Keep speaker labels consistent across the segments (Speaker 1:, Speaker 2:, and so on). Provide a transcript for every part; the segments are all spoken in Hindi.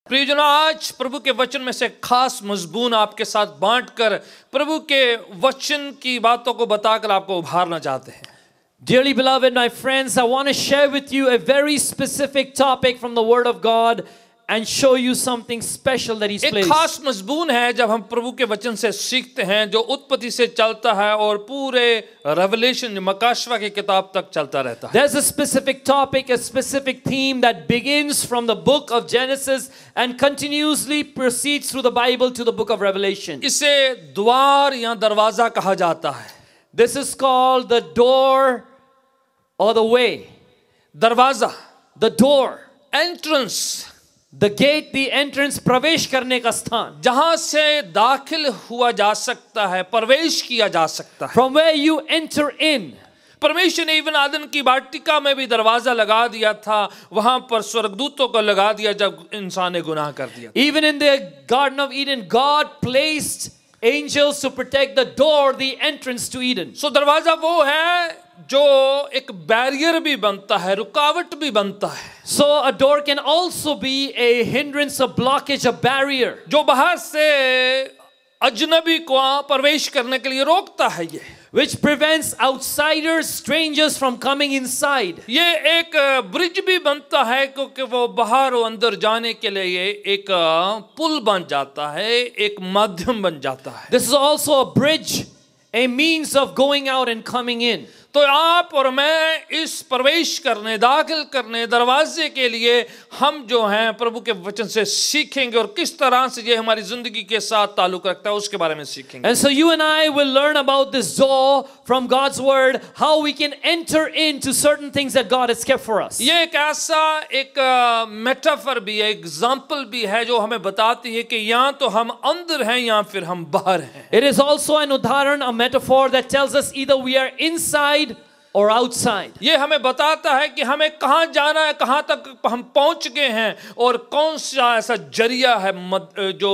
Speaker 1: प्रियजनों, आज प्रभु के वचन में से खास मजबून आपके साथ बांटकर प्रभु के वचन की बातों को बताकर आपको उभारना चाहते हैं।
Speaker 2: Dearly beloved, my friends, I want to share with you a very specific topic from the Word of God and show you something special that He's
Speaker 1: एक
Speaker 2: placed.
Speaker 1: खास मजबून है जब हम प्रभु के वचन से सीखते हैं, जो उत्पत्ति से चलता है और पूरे रेवलेशन मकाशवा की किताब तक चलता रहता है।
Speaker 2: There's a specific topic, a specific theme that begins from the book of Genesis and continuously proceeds through the Bible to the book of Revelation.
Speaker 1: इसे द्वार या दरवाजा कहा जाता है।
Speaker 2: This is called the door or the way.
Speaker 1: दरवाजा,
Speaker 2: The door,
Speaker 1: entrance,
Speaker 2: the gate, the entrance, प्रवेश करने का स्थान.
Speaker 1: जहां से दाखिल हुआ जा सकता है, प्रवेश किया जा सकता है।
Speaker 2: From where you enter in.
Speaker 1: परमेश्वर ने इवन आदन की वाटिका में भी दरवाजा लगा दिया था, वहां पर स्वर्गदूतों को लगा दिया जब इंसान ने गुनाह कर दिया।
Speaker 2: Even in the Garden of Eden, God placed angels to protect the door, the entrance to Eden.
Speaker 1: सो दरवाजा वो है जो एक बैरियर भी बनता है, रुकावट भी बनता है।
Speaker 2: So a door can also be a hindrance, a blockage, a barrier.
Speaker 1: जो बाहर से अजनबी को प्रवेश करने के लिए रोकता है ये,
Speaker 2: Which prevents outsiders, strangers from coming inside.
Speaker 1: ये एक ब्रिज भी बनता है क्योंकि वो बाहर और अंदर जाने के लिए एक पुल बन जाता है, एक माध्यम बन जाता है।
Speaker 2: This is also a bridge, a means of going out and coming in.
Speaker 1: तो आप और मैं इस प्रवेश करने, दाखिल करने दरवाजे के लिए हम जो हैं प्रभु के वचन से सीखेंगे और किस तरह से ये हमारी जिंदगी के साथ ताल्लुक रखता है उसके बारे में सीखेंगे।
Speaker 2: And so you and I will learn about this door from God's word, how we can enter into certain things that God has kept for us.
Speaker 1: ये एक ऐसा एक मेटाफर भी है, एग्जाम्पल भी है जो हमें बताती है कि या तो हम अंदर हैं या फिर हम बाहर हैं।
Speaker 2: It is also an उदाहरण, a metaphor that tells us either we are inside or outside.
Speaker 1: ये हमें बताता है कि हमें कहाँ जाना है, कहाँ तक हम पहुंच गए हैं और कौन सा ऐसा जरिया है जो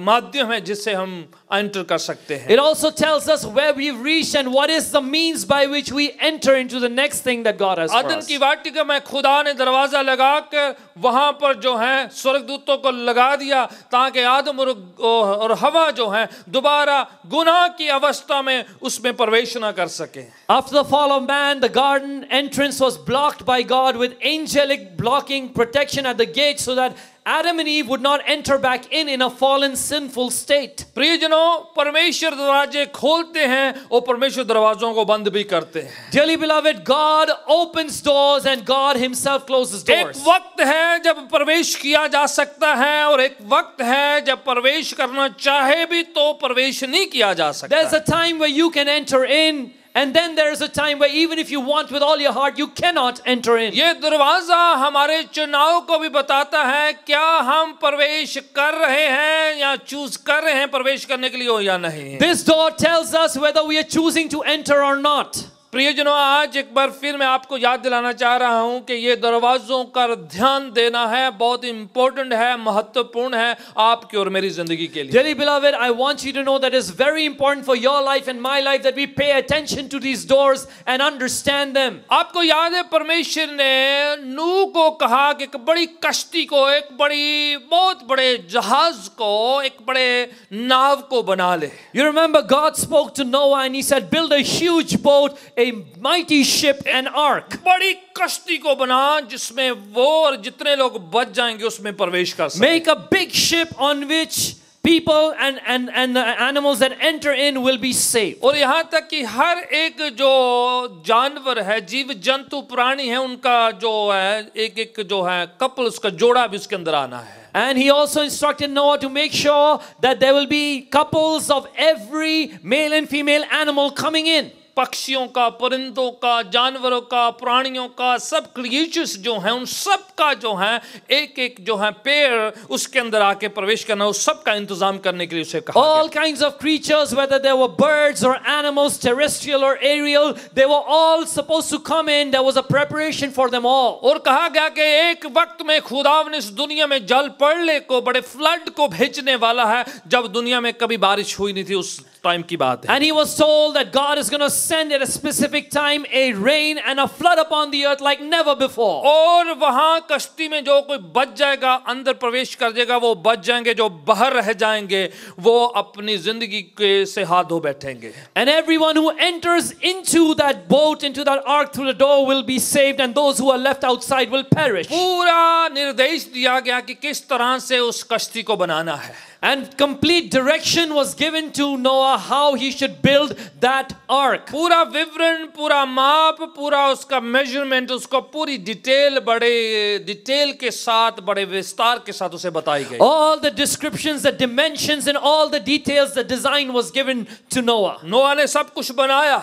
Speaker 1: माध्यम है जिससे हम एंटर कर सकते हैं।
Speaker 2: It also tells us where we've reached and what is the means by which we enter into the next thing that God has for
Speaker 1: आदन
Speaker 2: us.
Speaker 1: की वाटिका में खुदा ने दरवाजा लगाकर वहां पर जो है स्वर्गदूतों को लगा दिया ताकि आदम और हवा जो है दोबारा गुनाह की अवस्था में उसमें प्रवेश ना कर सके।
Speaker 2: After the fall of man, the garden entrance was blocked by God with angelic blocking protection at the gate so that Adam and Eve would not enter back in a fallen sinful state.
Speaker 1: प्रियजनों, परमेश्वर दरवाजे खोलते हैं और परमेश्वर दरवाजों को बंद भी करते हैं।
Speaker 2: Dearly beloved, God opens doors and God Himself closes doors.
Speaker 1: एक वक्त है जब प्रवेश किया जा सकता है और एक वक्त है जब प्रवेश करना चाहे भी तो प्रवेश नहीं किया जा सकता।
Speaker 2: There's a time where you can enter in, and then there's a time where even if you want with all your heart, you cannot enter in.
Speaker 1: ये दरवाजा हमारे चुनाव को भी बताता है, क्या हम प्रवेश कर रहे हैं या चूज कर रहे हैं प्रवेश करने के लिए हो या नहीं।
Speaker 2: This door tells us whether we are choosing to enter or not.
Speaker 1: प्रियजनों, आज एक बार फिर मैं आपको याद दिलाना चाह रहा हूं कि ये दरवाजों का ध्यान देना है, बहुत इंपॉर्टेंट है, महत्वपूर्ण है आपकी और मेरी जिंदगी के लिए।
Speaker 2: Dearly beloved, I want you to know that it's very important for your life and my life that we pay attention to these doors and understand them.
Speaker 1: आपको याद है परमेश्वर ने नूह को कहा कि एक बड़ी कश्ती को, एक बड़ी बहुत बड़े जहाज को, एक बड़े नाव को बना ले।
Speaker 2: You remember God spoke to Noah and He said, build a huge boat, a mighty ship, an ark.
Speaker 1: बड़ी कश्ती को बना जिसमें वो और जितने लोग बच जाएंगे उसमें प्रवेश कर सकें।
Speaker 2: Make a big ship on which people and the animals that enter in will be saved.
Speaker 1: और यहाँ तक कि हर एक जो जानवर है, जीव जंतु प्राणी है, उनका जो है एक जो है कपल, उसका जोड़ा भी उसके अंदर आना है।
Speaker 2: And He also instructed Noah to make sure that there will be couples of every male and female animal coming in.
Speaker 1: पक्षियों का, परिंदों का, जानवरों का, प्राणियों का, सब क्रिएचर्स जो हैं उन सब का जो है एक एक जो है पेड़ उसके अंदर आके प्रवेश करना, उस सब का इंतजाम करने के लिए उसे कहा
Speaker 2: All kinds of creatures, whether they were birds or animals, terrestrial or aerial, they were all supposed to come in. There was a preparation for them all.
Speaker 1: और कहा गया कि एक वक्त में खुदा ने इस दुनिया में जल प्रलय को, बड़े फ्लड को भेजने वाला है जब दुनिया में कभी बारिश हुई नहीं थी। उस टाइम की बात है।
Speaker 2: And he was told that God is going to send at a specific time a rain and a flood upon the earth like never before.
Speaker 1: और वहां कश्ती में जो कोई बच जाएगा, अंदर प्रवेश कर जाएगा, वो बच जाएंगे। जो बाहर रह जाएंगे वो अपनी जिंदगी के से हाथ धो बैठेंगे।
Speaker 2: And everyone who enters into that boat, into that ark through the door will be saved, and those who are left outside will perish.
Speaker 1: पूरा निर्देश दिया गया कि किस तरह से उस कश्ती को बनाना है।
Speaker 2: And complete direction was given to Noah how he should build that ark.
Speaker 1: पूरा विवरण, पूरा माप, पूरा उसका मेजरमेंट, उसको पूरी डिटेल, बड़े डिटेल के साथ, बड़े विस्तार के साथ उसे बताई गई।
Speaker 2: All the descriptions, the dimensions, and all the details, the design was given to Noah.
Speaker 1: नोआ ने सब कुछ बनाया।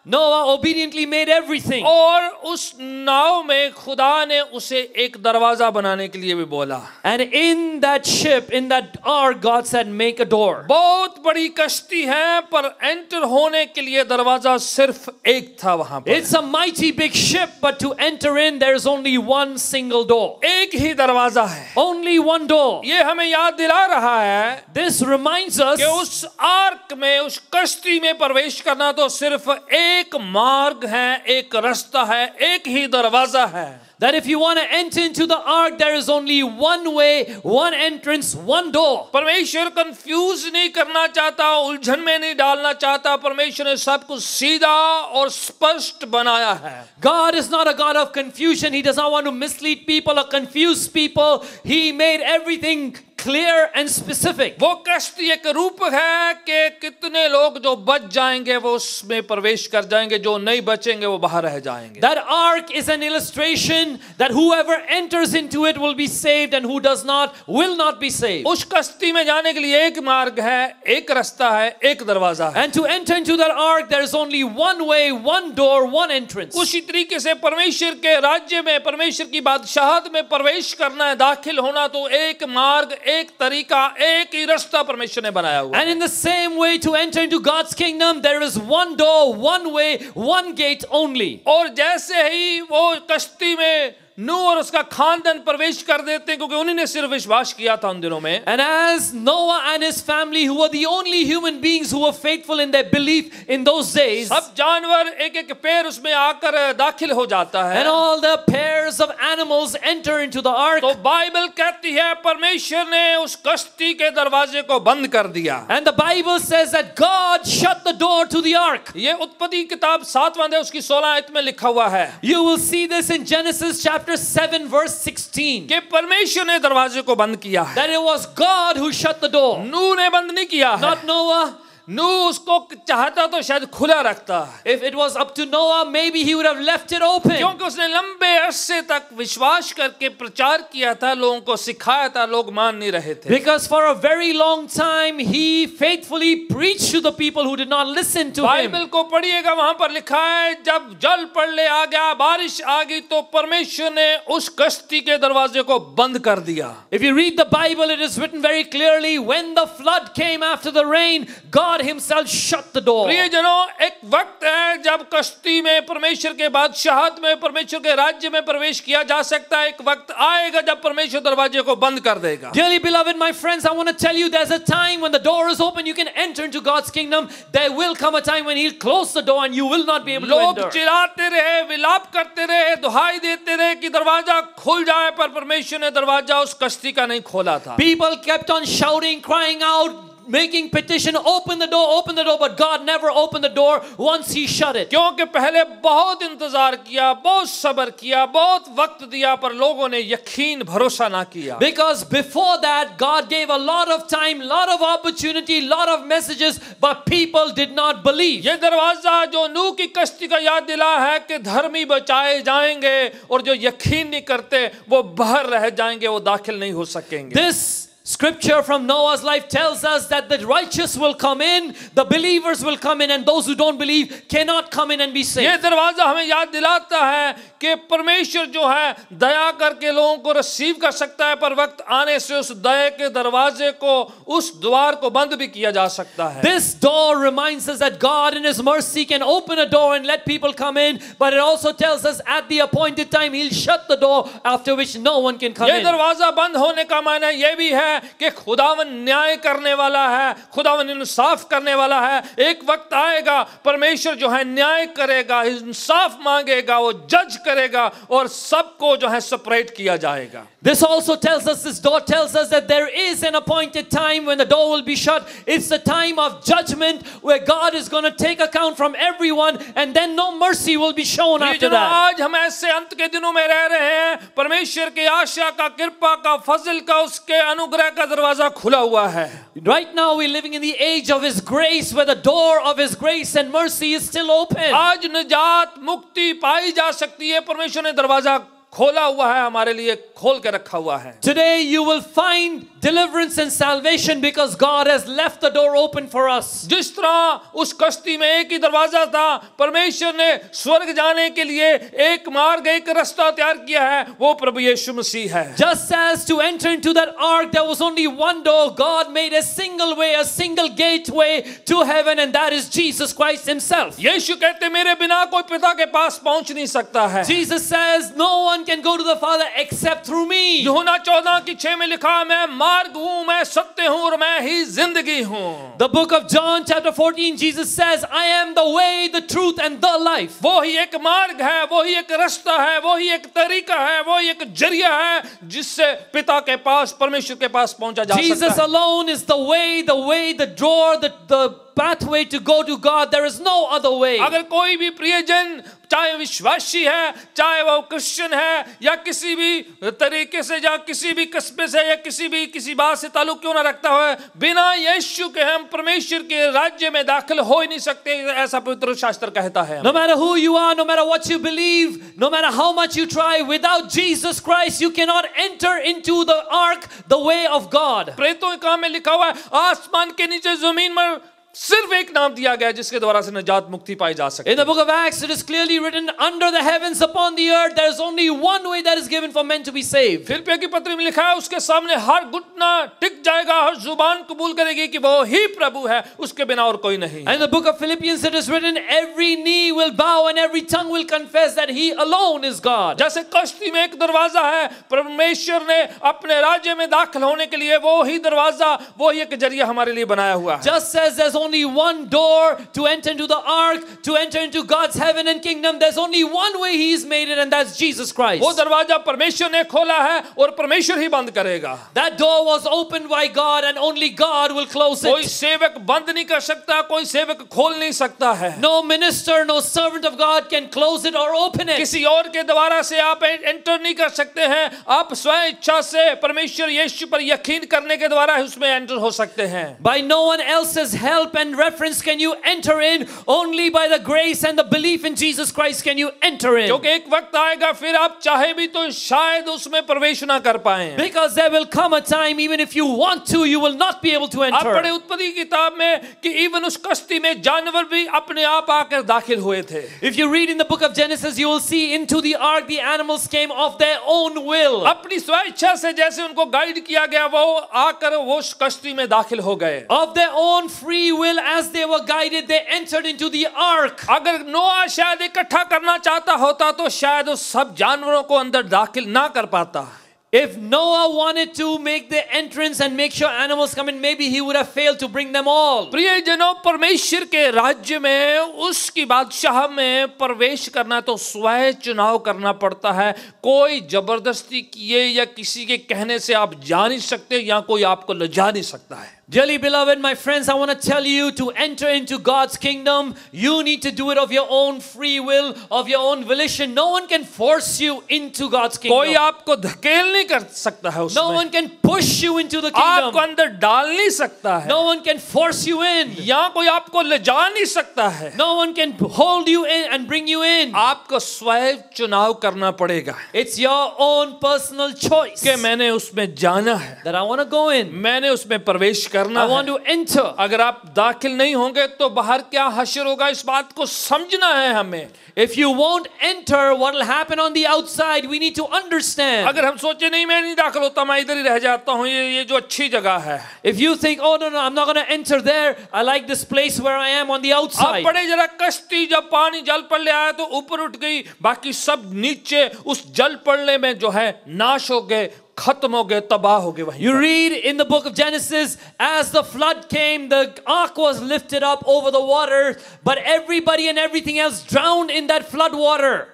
Speaker 2: Noah obediently made everything.
Speaker 1: और उस नाव में खुदा ने उसे एक दरवाजा बनाने के लिए भी बोला।
Speaker 2: And in that ship, in that ark, God said, make a door.
Speaker 1: बहुत बड़ी कश्ती है, पर एंटर होने के लिए दरवाजा सिर्फ एक था वहां पर।
Speaker 2: It's a mighty big ship, but to enter in, there's only one single door.
Speaker 1: एक ही दरवाजा है।
Speaker 2: Only one door.
Speaker 1: ये हमें याद दिला रहा है
Speaker 2: This reminds us
Speaker 1: कि उस आर्क में, उस कश्ती में प्रवेश करना तो सिर्फ एक मार्ग है, एक रास्ता है, एक ही दरवाजा है।
Speaker 2: that if you want to enter into the ark, there is only one way, one entrance, one door.
Speaker 1: परमेश्वर कंफ्यूज नहीं करना चाहता, उलझन में नहीं डालना चाहता। परमेश्वर ने सब कुछ सीधा और स्पष्ट बनाया है।
Speaker 2: God is not a God of confusion. He does not want to mislead people or confuse people. He made everything clear and specific.
Speaker 1: वो कश्ती एक रूप है कि कितने लोग जो बच जाएंगे वो उसमें प्रवेश कर जाएंगे, जो नहीं बचेंगे वो बाहर रह जाएंगे।
Speaker 2: That ark is an illustration that whoever enters into it will be saved, and who does not will not be saved.
Speaker 1: उस कश्ती में जाने के लिए एक मार्ग है, एक रास्ता है, एक दरवाजा है।
Speaker 2: And to enter into that ark, there is only one way, one door, one entrance.
Speaker 1: उसी तरीके से परमेश्वर के राज्य में, परमेश्वर की बादशाहत में प्रवेश करना है, दाखिल होना, तो एक मार्ग, एक तरीका, एक ही रास्ता परमेश्वर ने बनाया हुआ है।
Speaker 2: And in the same way, to enter into God's kingdom, there is one door, one way, one gate only.
Speaker 1: और जैसे ही वो कश्ती में नूह और उसका खानदान प्रवेश कर देते हैं, क्योंकि उन्हीं ने सिर्फ विश्वास किया था उन दिनों में।
Speaker 2: And as Noah and his family, who were the only human beings who were faithful in their belief in those days,
Speaker 1: सब जानवर एक एक पैर उसमें आकर दाखिल हो जाता है।
Speaker 2: and all the pairs of animals enter into the ark.
Speaker 1: तो बाइबल कहती है परमेश्वर ने उस कश्ती के दरवाजे को बंद कर दिया।
Speaker 2: And the Bible says that God shut the door to the ark.
Speaker 1: ये उत्पत्ति किताब 7वां अध्याय उसकी 16 आयत में लिखा हुआ है
Speaker 2: You will see this in Genesis chapter 7 verse 16.
Speaker 1: कि परमेश्वर ने दरवाजे को बंद किया है।
Speaker 2: That it was God who shut the door,
Speaker 1: नूह ने बंद नहीं किया है।
Speaker 2: not Noah.
Speaker 1: नूह उसको चाहता तो शायद खुला रखता है,
Speaker 2: If it was up to Noah, maybe he would have left it open.
Speaker 1: क्योंकि उसने लंबे अरसे तक विश्वास करके प्रचार किया था, लोगों को सिखाया था, लोग मान नहीं रहे थे।
Speaker 2: Because for a very long time he faithfully preached to the people who did not listen to him.
Speaker 1: Bible को पढ़िएगा, वहां पर लिखा है जब जल प्रलय आ गया, बारिश आ गई, तो परमेश्वर ने उस कश्ती के दरवाजे को बंद कर दिया।
Speaker 2: If you read the Bible, it is written very clearly, when the flood came after the rain, God himself shut the door.
Speaker 1: प्रियजनों, एक वक्त है जब कश्ती में, परमेश्वर के बादशाहत में, परमेश्वर के राज्य में प्रवेश किया जा सकता है। एक वक्त आएगा जब परमेश्वर दरवाजे को बंद कर देगा।
Speaker 2: Dearly beloved, my friends, I want to tell you there's a time when the door is open, you can enter into God's kingdom. There will come a time when he'll close the door and you will not be able to
Speaker 1: लोग
Speaker 2: enter.
Speaker 1: चिल्लाते रहे, विलाप करते रहे, दुहाई देते रहे कि दरवाजा खुल जाए, पर परमेश्वर ने दरवाजा उस कश्ती का नहीं खोला था।
Speaker 2: People kept on shouting, crying out, making petition, open the door, but God never opened the door once he shut it.
Speaker 1: क्योंकि पहले बहुत इंतजार किया, बहुत सब्र किया, बहुत वक्त दिया, पर लोगों ने यकीन भरोसा ना किया।
Speaker 2: Because before that, God gave a lot of time, lot of opportunity, lot of messages, but people did not believe.
Speaker 1: ये दरवाजा जो नूह की कश्ती का याद दिला है कि धर्मी बचाए जाएंगे, और जो यकीन नहीं करते वो बाहर रह जाएंगे, वो दाखिल नहीं हो सकेंगे।
Speaker 2: This scripture from Noah's life tells us that the righteous will come in, the believers will come in, and those who don't believe cannot come in and be
Speaker 1: ये
Speaker 2: saved.
Speaker 1: दरवाजा हमें याद दिलाता है कि परमेश्वर जो है दया करके लोगों को रिसीव कर सकता है, पर वक्त आने से उस दया के दरवाजे को, उस द्वार को बंद भी किया जा सकता है।
Speaker 2: This door reminds us that God in his mercy can open a door and let people come in, but it also tells us at the appointed time he'll shut the door, after which no one can come
Speaker 1: ये
Speaker 2: in.
Speaker 1: दरवाजा बंद होने का मायना ये भी है कि खुदावन न्याय करने वाला है, खुदावन इंसाफ करने वाला है। एक वक्त आएगा परमेश्वर जो है न्याय करेगा, इंसाफ मांगेगा, वो जज करेगा और सबको जो है सेपरेट किया जाएगा।
Speaker 2: This also tells us, this door tells us that there is an appointed time when the door will be shut. It's the time of judgment where God is going to take account from everyone and then no mercy will be shown after that.
Speaker 1: आज हम ऐसे अंत के दिनों में रह रहे हैं, परमेश्वर की आशा का, कृपा का, फजल का, उसके अनुग्रह का दरवाजा खुला हुआ है।
Speaker 2: Right now we're living in the age of His grace where the door of His grace and mercy is still open.
Speaker 1: आज निजात मुक्ति पाई जा सकती है, परमेश्वर ने दरवाजा खोला हुआ है, हमारे लिए खोल के रखा हुआ है।
Speaker 2: Today you will find deliverance and salvation because God has left the door open for us.
Speaker 1: जिस तरह उस कश्ती में एक ही दरवाजा था, परमेश्वर ने स्वर्ग जाने के लिए एक मार्ग, एक रास्ता तैयार किया है, वो प्रभु यीशु मसीह है।
Speaker 2: Just as to enter into that ark there was only one door, God made a single way, a single gateway to heaven, and that is Jesus Christ Himself.
Speaker 1: यीशु कहते मेरे बिना कोई पिता के पास पहुंच नहीं सकता है।
Speaker 2: Jesus says no one can go to the Father except through me.
Speaker 1: यूहन्ना 14:6 में लिखा, मैं मार्ग हूं, मैं सत्य हूं और मैं ही जिंदगी हूं।
Speaker 2: The book of John chapter 14, Jesus says, I am the way, the truth and the life.
Speaker 1: वो ही एक मार्ग है, वो ही एक रास्ता है, वो ही एक तरीका है, वो ही एक जरिया है जिससे पिता के पास, परमेश्वर के पास पहुंचा जा सकता है।
Speaker 2: Jesus alone is the way, the door, the pathway to go to God. There is no other way.
Speaker 1: अगर कोई भी प्रियजन, चाहे विश्वासी है, चाहे वो क्रिश्चियन है, या किसी भी तरीके से, या किसी भी कस्बे से, या किसी बात से ताल्लुक क्यों ना रखता हो, बिना यीशु के हम परमेश्वर के राज्य में दाखिल हो ही नहीं सकते, ऐसा पवित्र शास्त्र कहता है।
Speaker 2: No matter who you are, no matter what you believe, no matter how much you try, without Jesus Christ you cannot enter into the ark, the way of God.
Speaker 1: प्रेरितों के काम में लिखा हुआ है, आसमान के नीचे जमीन में सिर्फ एक नाम दिया गया जिसके द्वारा से निजात मुक्ति पाई जा सकती है।
Speaker 2: In the book of Acts it is clearly written, under the heavens upon the earth there is only one way that is given for men to be saved.
Speaker 1: फिलिप्पियों की पत्री में लिखा है, उसके सामने हर घुटना टिक जाएगा, हर जुबान कबूल करेगी कि वो ही प्रभु है, उसके बिना और कोई नहीं।
Speaker 2: And in the book of Philippians it is written, every knee will bow and every tongue will confess that He alone is God.
Speaker 1: जैसे कश्ती में एक दरवाजा है, परमेश्वर ने अपने राज्य में दाखिल होने के लिए वो ही दरवाजा, वो ही एक जरिया हमारे लिए बनाया हुआ है।
Speaker 2: Just as there's only one door to enter into the ark, to enter into God's heaven and kingdom, there's only one way He's made it, and that's Jesus Christ.
Speaker 1: वो दरवाजा परमेश्वर ने खोला है और परमेश्वर ही बंद करेगा।
Speaker 2: That door was opened by God and only God will close
Speaker 1: कोई
Speaker 2: it.
Speaker 1: सेवक बंद नहीं कर सकता, कोई सेवक खोल नहीं सकता है।
Speaker 2: No minister, no servant of God can close it or open it.
Speaker 1: किसी और के द्वारा से आप एंटर नहीं कर सकते हैं, आप स्वयं इच्छा से परमेश्वर यीशु पर यकीन करने के द्वारा उसमें एंटर हो सकते हैं।
Speaker 2: By no one else's help and reference can you enter in, only by the grace and the belief in Jesus Christ can you enter in.
Speaker 1: क्योंकि एक वक्त आएगा फिर आप चाहे भी तो शायद उसमें प्रवेश ना कर पाएं।
Speaker 2: Because there will come a time even if you want to, you will not be able to
Speaker 1: आप पढ़े
Speaker 2: enter.
Speaker 1: उत्पत्ति की किताब में कि इवन उस कश्ती में जानवर भी अपने आप आकर दाखिल हुए थे।
Speaker 2: If you read in the book of Genesis, you will see into the ark the animals came of their own will.
Speaker 1: अपनी स्वेच्छा से जैसे उनको गाइड किया गया, वो आकर वो उस कश्ती में दाखिल हो गए।
Speaker 2: Of their own free will, as they were guided, they entered into the ark.
Speaker 1: अगर नोआ शायद इकट्ठा करना चाहता होता तो शायद उस सब जानवरों को अंदर दाखिल ना कर पाता।
Speaker 2: If Noah wanted to make the entrance and make sure animals come in, maybe he would have failed to bring them all.
Speaker 1: प्रियजनों, परमेश्वर के राज्य में, उसकी बादशाह में प्रवेश करना तो स्वयं चुनाव करना पड़ता है। कोई जबरदस्ती किए या किसी के कहने से आप जा नहीं सकते, या कोई आपको ले जा नहीं सकता है।
Speaker 2: Dearly beloved, my friends, I want to tell you, to enter into God's kingdom, you need to do it of your own free will, of your own volition. No one can force you into God's kingdom.
Speaker 1: कोई आपको धकेल नहीं कर सकता है उसमें।
Speaker 2: No one can push you into the
Speaker 1: आपको
Speaker 2: kingdom.
Speaker 1: अंदर डाल नहीं सकता है।
Speaker 2: No one can force you in.
Speaker 1: या कोई आपको ले जा नहीं सकता है।
Speaker 2: No one can hold you in and bring you in.
Speaker 1: आपको स्वयं चुनाव करना पड़ेगा
Speaker 2: It's your own personal choice
Speaker 1: कि मैंने उसमें जाना है,
Speaker 2: that I want to go in.
Speaker 1: मैंने उसमें प्रवेश करना
Speaker 2: I want
Speaker 1: है।
Speaker 2: to enter.
Speaker 1: अगर आप दाखिल नहीं होंगे तो बाहर क्या हश्र होगा, इस बात को समझना है हमें।
Speaker 2: If you won't enter, what will happen on the outside, we need to understand.
Speaker 1: अगर हम सोचे नहीं मैं नहीं दाखिल होता, मैं इधर ही रह जाता हूँ, ये जो अच्छी जगह है.
Speaker 2: If you think, oh no, I'm not going to enter there, I like this place where I am on the
Speaker 1: अब
Speaker 2: outside.
Speaker 1: बड़े जरा कश्ती जब पानी जल पड़ने आया तो ऊपर उठ गई, बाकी सब नीचे उस जल पड़ने में जो है नाश हो गए, खत्म हो गए, तबाह हो गए वहीं.
Speaker 2: You read in the book of Genesis, as the flood came, the ark was lifted up over the water, but everybody and everything else drowned in that flood water.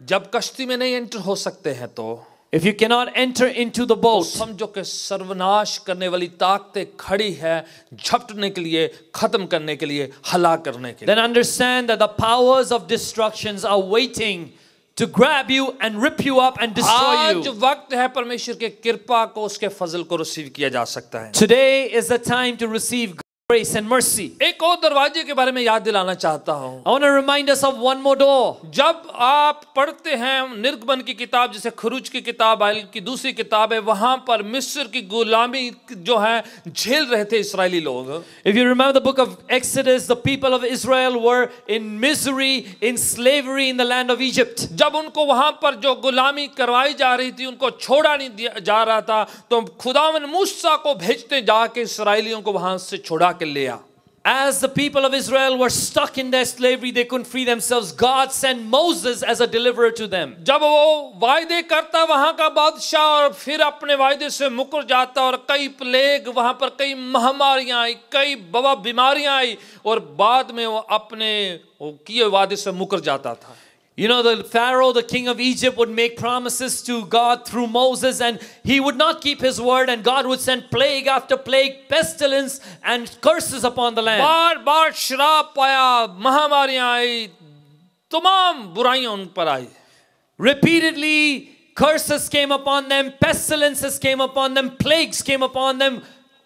Speaker 1: जब कश्ती में नहीं एंटर हो सकते हैं तो
Speaker 2: If you cannot enter into the boat,
Speaker 1: समझो कि सर्वनाश करने वाली ताकतें खड़ी है झपटने के लिए, खत्म करने के लिए, हलाक करने के लिए.
Speaker 2: then understand that the powers of destructions are waiting to grab you and rip you up and destroy
Speaker 1: आज
Speaker 2: you.
Speaker 1: वक्त है परमेश्वर के कृपा को, उसके फजल को रिसीव किया जा सकता है.
Speaker 2: Today is the time to receive grace and mercy.
Speaker 1: एक और दरवाजे के बारे में याद दिलाना चाहता हूँ.
Speaker 2: I want to remind us of one more door.
Speaker 1: जब आप पढ़ते हैं निर्गमन की किताब, जैसे खरूज की किताब की दूसरी किताब है, वहां पर मिस्र की गुलामी जो है झेल रहे थे इस्राएली लोग.
Speaker 2: If you remember the book of Exodus, the people of Israel were in misery, in slavery in the land of Egypt.
Speaker 1: जब उनको वहां पर जो गुलामी करवाई जा रही थी, उनको छोड़ा नहीं दिया जा रहा था, तो खुदावन मूसा को भेजते जाके इसराइलियों को वहां से छुड़ा के ले आ.
Speaker 2: As the people of Israel were stuck in their slavery, they couldn't free themselves. God sent Moses as a deliverer to them.
Speaker 1: जब वो वायदे करता वहां का बादशाह और फिर अपने वायदे से मुकर जाता, और कई प्लेग वहां पर, कई महामारियां आई, कई बवा बीमारियां आई, और बाद में वो अपने किए वादे से मुकर जाता था.
Speaker 2: You know, the Pharaoh, the king of Egypt, would make promises to God through Moses, and he would not keep his word, and God would send plague after plague, pestilence and curses upon the land.
Speaker 1: बार बार श्राप पाया, महामारियां आई, तमाम बुराइयां उन पर आई.
Speaker 2: Repeatedly, curses came upon them, pestilences came upon them, plagues came upon them.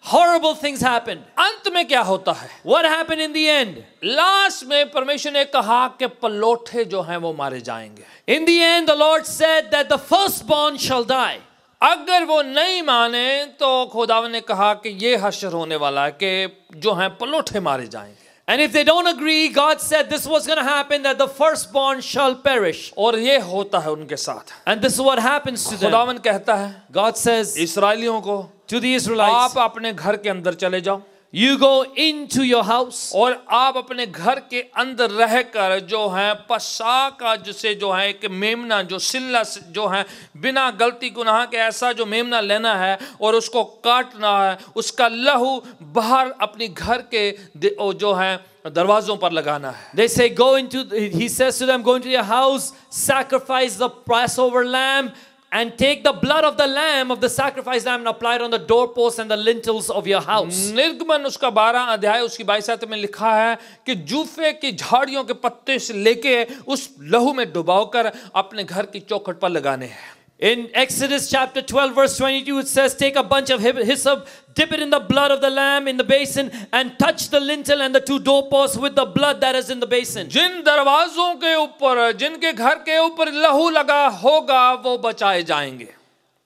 Speaker 2: Horrible things happened.
Speaker 1: अंत में क्या होता है?
Speaker 2: What happened in the end?
Speaker 1: Last में परमेश्वर ने कहा कि पलोठे जो हैं वो मारे जाएंगे.
Speaker 2: In the end, the Lord said that the firstborn shall die.
Speaker 1: अगर वो नहीं माने तो खुदावन ने कहा कि ये हश्र होने वाला है कि जो हैं पलोठे मारे जाएंगे.
Speaker 2: And if they don't agree, God said this was going to happen, that the firstborn shall perish.
Speaker 1: और ये होता है उनके साथ.
Speaker 2: And this is what happens to them.
Speaker 1: खुदावन कहता है
Speaker 2: God says
Speaker 1: इस्राएलियों को,
Speaker 2: to the Israelites,
Speaker 1: आप अपने घर के अंदर चले जाओ,
Speaker 2: you go into your house,
Speaker 1: और आप अपने घर के अंदर रहकर जो है पसा का जिसे जो है एक मेमना जो सिल्ला जो है बिना गलती गुनाह के ऐसा जो मेमना लेना है और उसको काटना है, उसका लहू बाहर अपनी घर के जो है दरवाजों पर लगाना है.
Speaker 2: they say go into, he says to them, go into your house, sacrifice the Passover lamb, and take the blood of the lamb, of the sacrificed lamb, and apply it on the doorposts and the lintels of your house.
Speaker 1: निर्गमन उसका 12 अध्याय उसकी 22 आयत में लिखा है कि जूफे की झाड़ियों के पत्ते से लेके उस लहू में डुबाकर अपने घर की चौखट पर लगाने हैं.
Speaker 2: In Exodus chapter 12 verse 22, it says, take a bunch of hyssop, dip it in the blood of the lamb in the basin, and touch the lintel and the two doorposts with the blood that is in the basin.
Speaker 1: जिन दरवाजों के ऊपर, जिनके घर के ऊपर लहू लगा होगा वो बचाए जाएंगे.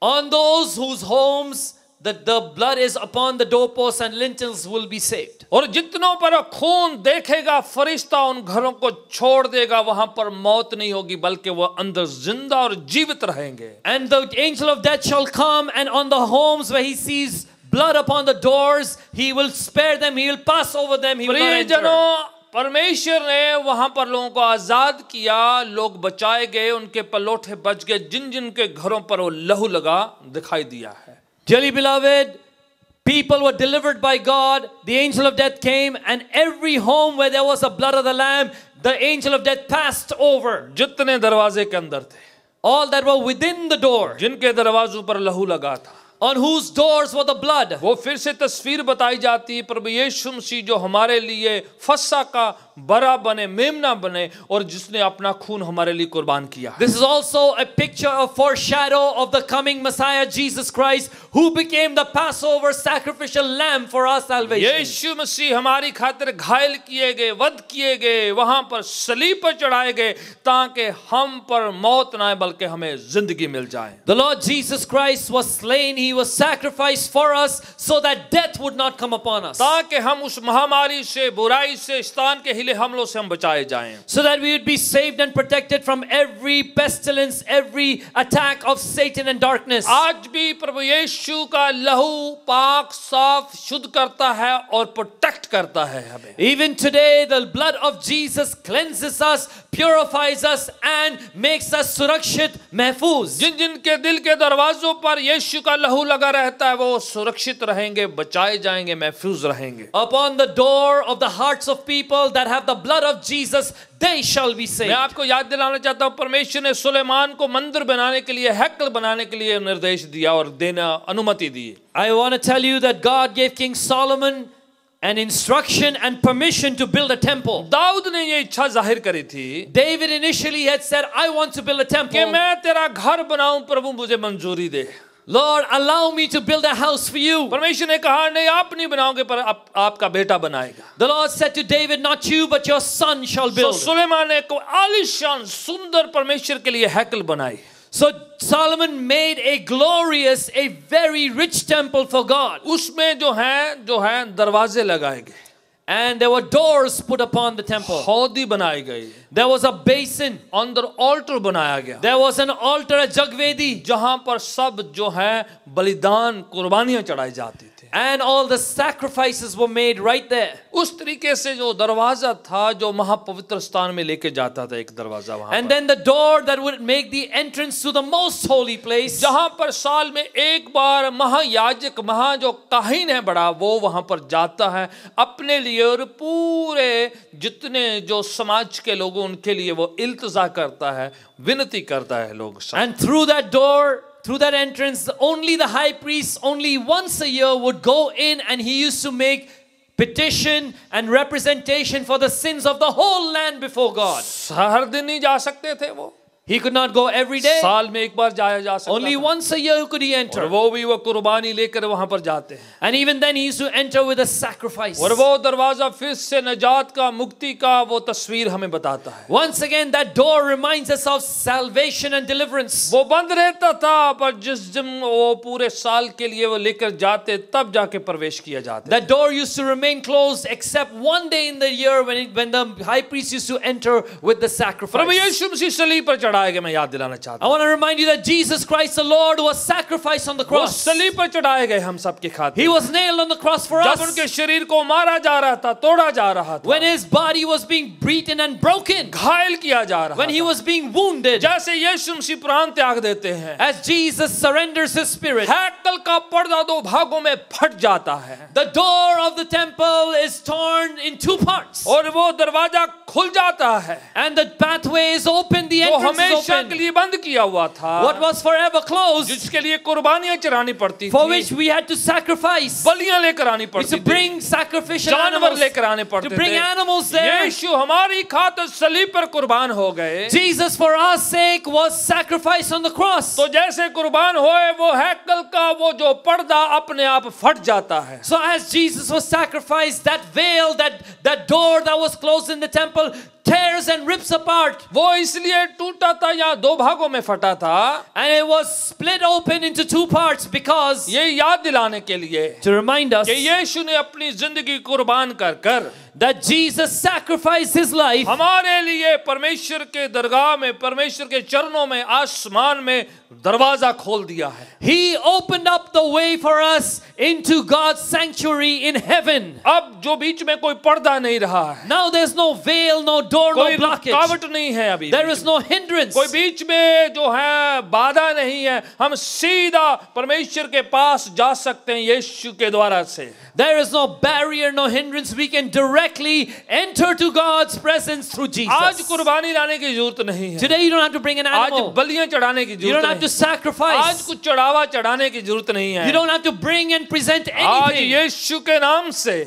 Speaker 2: On those whose homes the blood is upon the doorposts and lintels will be saved.
Speaker 1: और जितनों पर खून देखेगा फरिश्ता उन घरों को छोड़ देगा, वहां पर मौत नहीं होगी बल्कि वो अंदर जिंदा और जीवित रहेंगे.
Speaker 2: And the angel of death shall come, and on the homes where he sees blood upon the doors, he will spare them, he will pass over them, he will not enter.
Speaker 1: परमेश्वर ने वहां पर लोगों को आजाद किया, लोग बचाए गए, उनके पलोठे बच गए, जिन जिन के घरों पर वो लहू लगा दिखाई दिया है.
Speaker 2: Dearly beloved, people were delivered by God. The angel of death came, and every home where there was the blood of the lamb, the angel of death passed over.
Speaker 1: जितने दरवाजे के अंदर थे,
Speaker 2: all that were within the door,
Speaker 1: जिनके दरवाजों पर लहू लगा था,
Speaker 2: on whose doors were the blood.
Speaker 1: वो फिर से तस्वीर बताई जाती है प्रभु यीशु मसीह जो हमारे लिए फसा का बरा बने, मेमना बने, और जिसने अपना खून हमारे लिए कुर्बान किया.
Speaker 2: This is also a picture, a foreshadow of the coming Messiah Jesus Christ, who became the Passover sacrificial lamb for our salvation.
Speaker 1: यीशु मसीह हमारी खातिर घायल किए गए, वध किए गए, वहां पर सलीब पर चढ़ाए गए ताकि हम पर मौत ना आए बल्कि हमें जिंदगी मिल जाए.
Speaker 2: The Lord Jesus Christ was slain, he He was sacrificed for us so that death would not come upon us.
Speaker 1: ताकि हम उस महामारी से, बुराई से, शैतान के हिले हमलों से हम बचाए जाएं।
Speaker 2: So that we would be saved and protected from every pestilence, every attack of Satan and darkness.
Speaker 1: आज भी प्रभु यीशु का लहू पाक, साफ, शुद्ध करता है और प्रोटेक्ट करता है हमें।
Speaker 2: Even today, the blood of Jesus cleanses us, purifies us, and makes us सुरक्षित, महफूज.
Speaker 1: जिन जिन के दिल के दरवाजों पर यीशु का लहू लगा रहता है, वो सुरक्षित रहेंगे, बचाए जाएंगे, महफूज रहेंगे।
Speaker 2: Upon the door of the hearts of people that have the blood of Jesus, they shall be saved.
Speaker 1: मैं आपको याद दिलाना चाहता हूँ, परमेश्वर ने सुलेमान को मंदिर बनाने के लिए, हैकल बनाने के लिए निर्देश दिया और देना अनुमति दी।
Speaker 2: I want to tell you that God gave King Solomon an instruction and permission to build a temple.
Speaker 1: Dawood ने ये इच्छा जाहिर करी थी
Speaker 2: David initially had said, I want to build a
Speaker 1: कि
Speaker 2: temple.
Speaker 1: मैं तेरा घर बनाऊं, प्रभु मुझे मंजूरी दे।
Speaker 2: Lord, allow me to build a house for you.
Speaker 1: परमेश्वर ने कहा नहीं, आप नहीं बनाओगे, पर आपका बेटा बनाएगा।
Speaker 2: The Lord said to David, not you, but your son shall build.
Speaker 1: Suleman ने को आलीशान सुंदर परमेश्वर के लिए हैकल बनाई।
Speaker 2: So Solomon made a glorious, a very rich temple for God.
Speaker 1: उसमें जो है दरवाजे लगाए गए,
Speaker 2: And there were doors put upon the temple.
Speaker 1: हौदी बनाई गई,
Speaker 2: There was a basin.
Speaker 1: अंदर ऑल्टर बनाया गया,
Speaker 2: There was an altar, a jagvedi.
Speaker 1: जहां पर सब जो है बलिदान, कुर्बानियां चढ़ाई जाती थी।
Speaker 2: And all the sacrifices were made right there.
Speaker 1: उस तरीके से जो दरवाजा था, जो महापवित्र स्थान में लेके जाता था, एक दरवाजा वहां
Speaker 2: And
Speaker 1: पर,
Speaker 2: then the door that would make the entrance to the most holy place.
Speaker 1: जहां पर साल में एक बार महायाजक, महा जो काहिन है बड़ा, वो वहां पर जाता है अपने लिए और पूरे जितने जो समाज के लोग उनके लिए वो इल्तिजा करता है, विनती करता है लोग।
Speaker 2: And through that door, through that entrance, only the high priest, only once a year, would go in, and he used to make petition and representation for the sins of the whole land before God.
Speaker 1: हर दिन नहीं जा सकते थे वो,
Speaker 2: He could not go every day.
Speaker 1: साल में एक बार जाया जा सकता
Speaker 2: Only
Speaker 1: था।
Speaker 2: once a year could he
Speaker 1: और
Speaker 2: enter.
Speaker 1: वो भी वो कुर्बानी लेकर वहां पर जाते हैं।
Speaker 2: And even then he used to enter with a sacrifice.
Speaker 1: और वो दरवाजा फिर से नजात का, मुक्ति का वो तस्वीर हमें बताता है।
Speaker 2: Once again, that door reminds us of salvation and deliverance.
Speaker 1: वो बंद रहता था, पर जिस दिन वो पूरे साल के लिए वो लेकर जाते, तब जाके प्रवेश किया जाता।
Speaker 2: That door used to remain closed except one day in the year when the high priest used to enter with the
Speaker 1: Prabhu
Speaker 2: sacrifice.
Speaker 1: यीशु मसीह सलीब पर चढ़ाए गए, मैं याद दिलाना चाहता
Speaker 2: I
Speaker 1: हूं।
Speaker 2: want to remind you that Jesus Christ the Lord was sacrificed on the
Speaker 1: वो
Speaker 2: cross.
Speaker 1: सलीब पर चढ़ाए गए हम सबके खातिर।
Speaker 2: He was nailed on the cross for
Speaker 1: जब
Speaker 2: us.
Speaker 1: उनके शरीर को मारा जा रहा था, तोड़ा जा रहा था,
Speaker 2: When his body was being beaten and broken.
Speaker 1: घायल किया जा रहा
Speaker 2: When he
Speaker 1: था,
Speaker 2: was being wounded.
Speaker 1: जैसे यीशु मसीह प्राण त्याग देते हैं,
Speaker 2: As Jesus surrenders his spirit.
Speaker 1: हैकल का पर्दा दो भागों में फट जाता है
Speaker 2: The door of the temple is torn in two parts.
Speaker 1: और वो दरवाजा खुल जाता है
Speaker 2: And the pathway is open, the
Speaker 1: जो
Speaker 2: entrance is
Speaker 1: हमेशा के
Speaker 2: open.
Speaker 1: लिए बंद किया हुआ था,
Speaker 2: What was forever closed,
Speaker 1: जिसके लिए कुर्बानियां चढ़ानी पड़ती
Speaker 2: for
Speaker 1: थी,
Speaker 2: which we had to sacrifice.
Speaker 1: बलियां लेकर आनी
Speaker 2: We used to
Speaker 1: पड़ती थी,
Speaker 2: bring sacrificial
Speaker 1: जानवर
Speaker 2: animals.
Speaker 1: लेकर आने
Speaker 2: To
Speaker 1: पड़ते
Speaker 2: bring
Speaker 1: थे।
Speaker 2: animals there.
Speaker 1: यीशु हमारी खातिर सलीब पर कुर्बान हो गए।
Speaker 2: Jesus for our sake was sacrificed on the cross.
Speaker 1: तो जैसे कुर्बान होए, वो हैकल का वो जो पर्दा अपने आप फट जाता है।
Speaker 2: So as Jesus was sacrificed, that veil, that door that was closed in the temple tears and rips apart.
Speaker 1: वो इसलिए टूटा था या दो भागों में फटा था,
Speaker 2: And it was split open into two parts because
Speaker 1: ये याद दिलाने के लिए
Speaker 2: to remind us
Speaker 1: कि यीशु ने अपनी जिंदगी कुर्बान कर कर
Speaker 2: that Jesus sacrificed his life
Speaker 1: हमारे लिए परमेश्वर के दरगाह में, परमेश्वर के चरणों में, आसमान में दरवाजा खोल दिया है।
Speaker 2: He opened up the way for us into God's sanctuary in heaven.
Speaker 1: अब जो बीच में कोई पर्दा नहीं रहा है,
Speaker 2: Now there's no veil, no door, no
Speaker 1: कोई
Speaker 2: blockage.
Speaker 1: रुकावट नहीं है, अभी
Speaker 2: There is no hindrance.
Speaker 1: कोई बीच में जो है बाधा नहीं है, हम सीधा परमेश्वर के पास जा सकते हैं यीशु के द्वारा से।
Speaker 2: There is no barrier, no hindrance. We can directly enter to God's presence through Jesus.
Speaker 1: आज कुर्बानी लाने की जरूरत नहीं है,
Speaker 2: Today you don't have to bring an
Speaker 1: आज
Speaker 2: animal.
Speaker 1: बलियां चढ़ाने की
Speaker 2: You don't
Speaker 1: जरूरत
Speaker 2: have to
Speaker 1: नहीं, आज
Speaker 2: sacrifice.
Speaker 1: कुछ चढ़ावा चढ़ाने की जरूरत नहीं
Speaker 2: You
Speaker 1: है।
Speaker 2: don't have to bring and present
Speaker 1: आज
Speaker 2: anything.
Speaker 1: यीशु के नाम से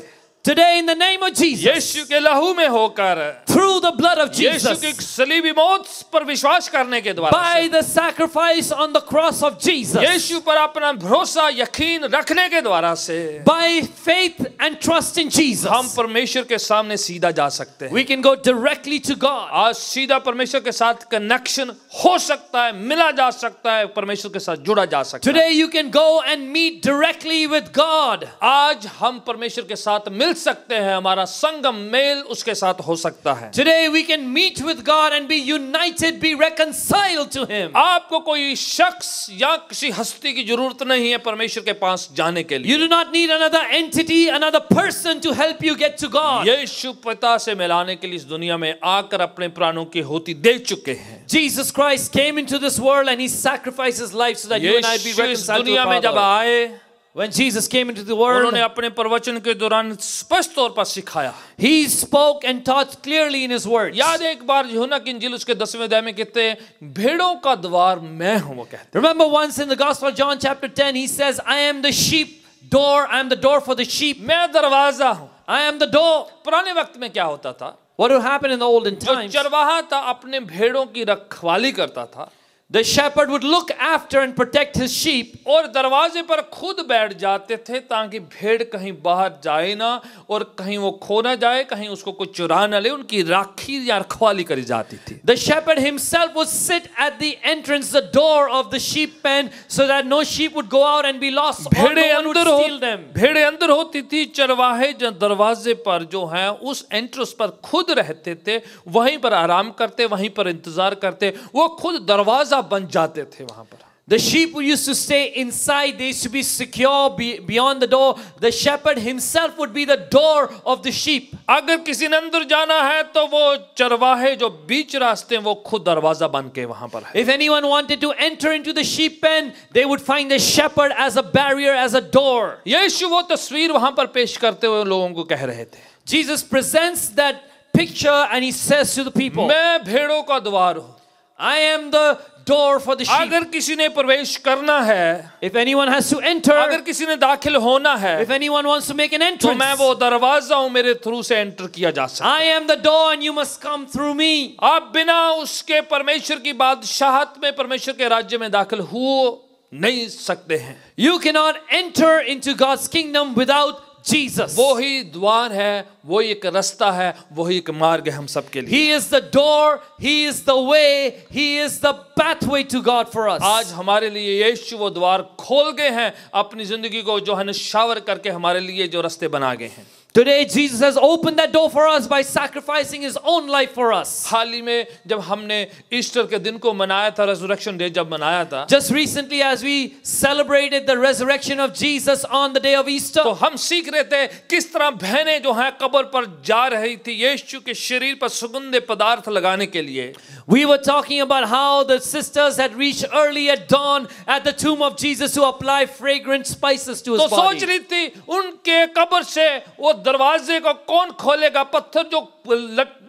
Speaker 2: Today, in the name of Jesus,
Speaker 1: यीशु के लहू में होकर,
Speaker 2: through the blood of
Speaker 1: यीशु की
Speaker 2: Jesus,
Speaker 1: सलीबी मौत पर विश्वास करने के द्वारा
Speaker 2: by the sacrifice on the cross of Jesus,
Speaker 1: यीशु पर अपना भरोसा यकीन रखने के द्वारा से
Speaker 2: by faith and trust in
Speaker 1: हम
Speaker 2: Jesus,
Speaker 1: परमेश्वर के सामने सीधा जा सकते हैं।
Speaker 2: we can go directly to God.
Speaker 1: आज सीधा परमेश्वर के साथ कनेक्शन हो सकता है, मिला जा सकता है, परमेश्वर के साथ जुड़ा जा सकता है।
Speaker 2: Today, you can go and meet directly with God.
Speaker 1: आज हम परमेश्वर के साथ मिल सकते हैं, हमारा संगम मेल उसके साथ हो सकता है।
Speaker 2: Today, we can meet with God and be united, be reconciled to Him.
Speaker 1: आपको कोई शख्स या किसी हस्ती की जरूरत नहीं है परमेश्वर के पास जाने के लिए।
Speaker 2: You do not need another entity, another person to help you get to God.
Speaker 1: यीशु पिता से मिलाने के लिए इस दुनिया में आकर अपने प्राणों की होती दे चुके हैं।
Speaker 2: Jesus Christ came into this world and He sacrificed His life so that you and I be
Speaker 1: यीशु इस
Speaker 2: reconciled to
Speaker 1: दुनिया में
Speaker 2: the
Speaker 1: जब
Speaker 2: Father.
Speaker 1: आए,
Speaker 2: When Jesus came into the world,
Speaker 1: उन्होंने अपने प्रवचन के दौरान स्पष्ट तौर पर सिखाया।
Speaker 2: He spoke and taught clearly in His words.
Speaker 1: याद है एक बार यूहन्ना की इंजील उसके 10वें अध्याय में कहते हैं, भेड़ों का द्वार मैं हूं, वो कहते
Speaker 2: Remember once in the Gospel of John chapter 10, He says, I am the sheep door, I am the door for the sheep.
Speaker 1: हैं, मैं दरवाजा हूं।
Speaker 2: I am the door.
Speaker 1: पुराने वक्त में क्या होता था?
Speaker 2: What would happen in the olden
Speaker 1: जो
Speaker 2: times?
Speaker 1: चरवाहा था अपने भेड़ों की रखवाली करता था
Speaker 2: The shepherd would look after and protect his sheep,
Speaker 1: और दरवाजे पर खुद बैठ जाते थे ताकि भेड़ कहीं बाहर जाए ना और कहीं वो खो ना जाए, कहीं उसको कोई चुरा ना ले। उनकी राखी या रखवाली करी जाती थी।
Speaker 2: The shepherd himself would sit at the entrance, the door of the sheep pen, so that no sheep would go out and be lost, or
Speaker 1: भेड़े
Speaker 2: no one would
Speaker 1: अंदर
Speaker 2: steal them.
Speaker 1: भेड़े अंदर होती थी, चरवाहे जो दरवाजे पर जो है उस एंट्रेंस पर खुद रहते थे, वहीं पर आराम करते, वहीं पर इंतजार करते, वो खुद दरवाजा बन जाते थे वहां पर।
Speaker 2: The sheep used to stay inside, they used to be secure beyond the door. The shepherd himself would be the door of the sheep.
Speaker 1: अगर किसी ने अंदर जाना है तो वो चरवाहे जो बीच रास्ते हैं वो खुद दरवाजा बन के वहां पर है।
Speaker 2: If anyone wanted to enter into the sheep pen, they would find the shepherd as a barrier, as a door.
Speaker 1: यीशु वो तस्वीर वहां पर पेश करते हुए लोगों को कह रहे थे,
Speaker 2: Jesus presents that picture and He says to the people,
Speaker 1: मैं भेड़ों का द्वार हूं।
Speaker 2: I am the door for the sheep.
Speaker 1: अगर किसी ने प्रवेश करना है,
Speaker 2: If anyone has to enter,
Speaker 1: अगर किसी ने दाखिल होना है,
Speaker 2: if anyone wants to make an
Speaker 1: तो
Speaker 2: entrance,
Speaker 1: मैं वो दरवाजा हूं, मेरे थ्रू से एंटर किया जा सकता है।
Speaker 2: I am the door and you must come through me.
Speaker 1: आप बिना उसके परमेश्वर की बादशाहत में, परमेश्वर के राज्य में दाखिल हो नहीं सकते हैं।
Speaker 2: You cannot enter into God's kingdom without Jesus.
Speaker 1: वो ही द्वार है, वो ही एक रास्ता है, वो ही एक मार्ग है हम सबके लिए।
Speaker 2: He is the door, He is the way, He is the pathway to God for us.
Speaker 1: आज हमारे लिए यीशु वो द्वार खोल गए हैं, अपनी जिंदगी को जो है निशावर करके हमारे लिए जो रास्ते बना गए हैं।
Speaker 2: Today Jesus has opened that door for us by sacrificing His own life for us.
Speaker 1: हाल ही में जब हमने ईस्टर के दिन को मनाया था, रेजरेक्शन डे जब मनाया था,
Speaker 2: Just recently as we celebrated the resurrection of Jesus on the day of Easter,
Speaker 1: तो हम सीख रहे थे किस तरह बहनें जो हैं कब्र पर जा रही थी यीशु के शरीर पर सुगंध पदार्थ लगाने के लिए।
Speaker 2: we were talking about how the sisters had reached early at dawn at the tomb of Jesus to apply fragrant spices to
Speaker 1: तो
Speaker 2: His
Speaker 1: सोच
Speaker 2: body.
Speaker 1: रही थी उनके कब्र से वो दरवाजे को कौन खोलेगा, पत्थर जो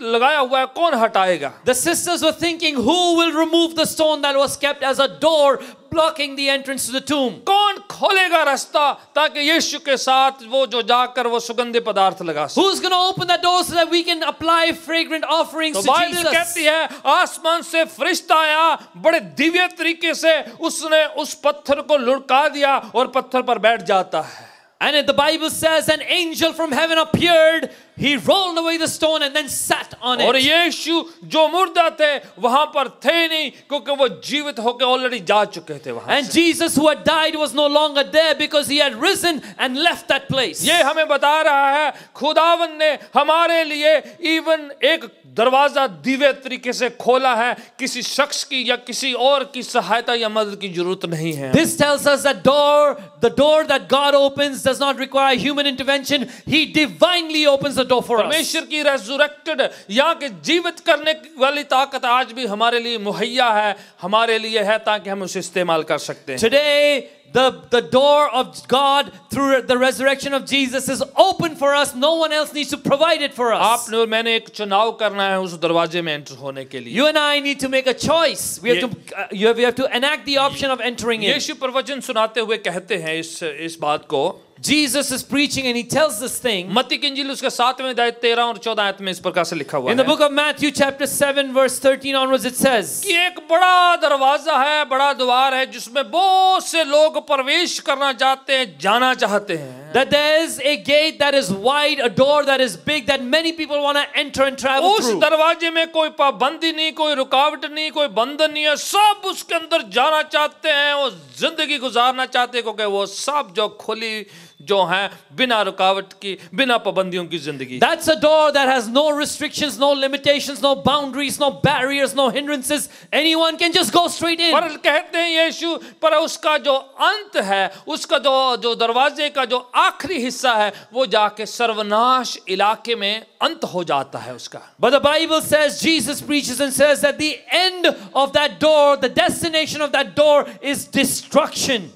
Speaker 1: लगाया हुआ है कौन हटाएगा।
Speaker 2: The sisters were thinking, who will remove the stone that was kept as a door blocking the entrance to the tomb?
Speaker 1: कौन खोलेगा रास्ता ताकि यीशु के साथ वो जो जाकर वो सुगंध पदार्थ लगा सके।
Speaker 2: Who's going to open the door so that we can apply fragrant offerings
Speaker 1: तो
Speaker 2: to
Speaker 1: बाइबल
Speaker 2: Jesus?
Speaker 1: कहती है आसमान से फरिश्ता आया, बड़े दिव्य तरीके से उसने उस पत्थर को लुढ़का दिया और पत्थर पर बैठ जाता है।
Speaker 2: And the Bible says an angel from heaven appeared, he rolled away the stone and then sat on
Speaker 1: और
Speaker 2: it.
Speaker 1: यीशु जो मुर्दा थे वहां पर थे नहीं, क्योंकि वो जीवित होकर ऑलरेडी जा चुके थे वहां
Speaker 2: And
Speaker 1: से।
Speaker 2: Jesus who had died was no longer there because he had risen and left that place.
Speaker 1: ये हमें बता रहा है खुदावन ने हमारे लिए इवन एक दरवाजा दिव्य तरीके से खोला है, किसी शख्स की या किसी और की सहायता या मदद की जरूरत नहीं है।
Speaker 2: This tells us that the door that God opens does not require human intervention. He divinely opens the door for us.
Speaker 1: परमेश्वर की रेजरेक्टेड यहाँ के जीवित करने वाली ताकत आज भी हमारे लिए मुहैया है, हमारे लिए है, ताकि हम उसे इस्तेमाल कर सकते हैं।
Speaker 2: Today, the door of God through the resurrection of Jesus is open for us. No one else needs to provide it for us.
Speaker 1: आपने और मैंने एक चुनाव करना है उस दरवाजे में एंटर होने के लिए।
Speaker 2: You and I need to make a choice. We have to enact the option of entering in.
Speaker 1: यीशु प्रवचन सुनाते हुए कहते हैं इस बात को,
Speaker 2: Jesus is preaching and he tells this thing.
Speaker 1: मत्ती की इंजील उसके 7वें अध्याय 13 और 14 आयत में इस प्रकार से लिखा हुआ
Speaker 2: In the
Speaker 1: है
Speaker 2: book of Matthew chapter 7 verse 13 onwards it says
Speaker 1: कि एक बड़ा दरवाजा है, बड़ा द्वार है जिसमें बहुत से लोग प्रवेश करना चाहते हैं, जाना चाहते हैं।
Speaker 2: that there is a gate that is wide, a door that is big, that many people want to enter and travel
Speaker 1: उस
Speaker 2: through.
Speaker 1: दरवाजे में कोई पाबंदी नहीं, कोई रुकावट नहीं, कोई बंधन नहीं है, सब उसके अंदर जाना चाहते हैं, वो जिंदगी गुजारना चाहते हैं, क्योंकि वो सब जो खुली जो है बिना रुकावट की, बिना पाबंदियों की जिंदगी।
Speaker 2: That's a door that has no restrictions, no limitations, no boundaries, no barriers, no hindrances. Anyone can just go straight in.
Speaker 1: पर कहते हैं यीशु, पर उसका जो अंत है, उसका जो दरवाजे का जो आखिरी हिस्सा है, वो जाके सर्वनाश इलाके में अंत हो जाता है उसका।
Speaker 2: But the Bible says, Jesus preaches and says that the end of that door, the destination of that door is destruction.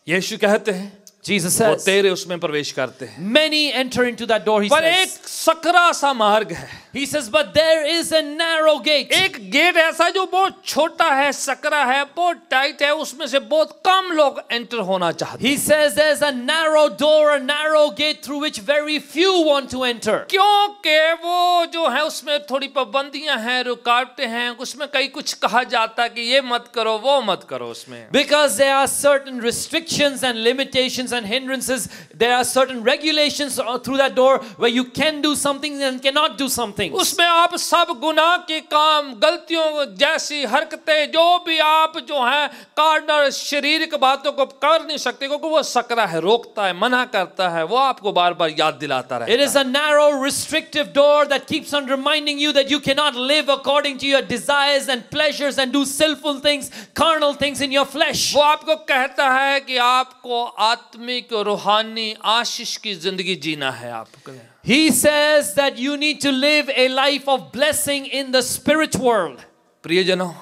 Speaker 1: यीशु कहते हैं
Speaker 2: Jesus
Speaker 1: वो
Speaker 2: says,
Speaker 1: तेरे उसमें प्रवेश करते हैं,
Speaker 2: many enter into that door, he
Speaker 1: पर एक
Speaker 2: says.
Speaker 1: सकरा सा मार्ग है।
Speaker 2: He says, but there is a narrow gate.
Speaker 1: एक गेट ऐसा जो बहुत छोटा है, सकरा है, बहुत टाइट है, उसमें से बहुत कम लोग एंटर होना चाहते हैं।
Speaker 2: He says there's a narrow door, a narrow gate through which very few want to enter.
Speaker 1: क्योंकि वो जो है उसमें थोड़ी पाबंदियां हैं, रुकावटें हैं, उसमें कई कुछ कहा जाता है कि ये मत करो, वो मत करो उसमें।
Speaker 2: Because there are certain restrictions and limitations and hindrances. There are certain regulations through that door where you can do something and cannot do something.
Speaker 1: उसमें आप सब गुनाह के काम, गलतियों जैसी हरकतें, जो भी आप जो है कार्नर शारीरिक बातों को कर नहीं सकते, क्योंकि वो सकरा है, रोकता है, मना करता है, वो आपको बार बार याद दिलाता रहता है।
Speaker 2: It is a narrow, restrictive door that keeps on reminding you that you cannot live according to your desires and pleasures and do sinful things, carnal things in your flesh.
Speaker 1: वो आपको कहता है कि आपको आत्मिक रूहानी आशीष की जिंदगी जीना है आपको।
Speaker 2: He says that you need to live a life of blessing in the spirit world.
Speaker 1: प्रियजनों,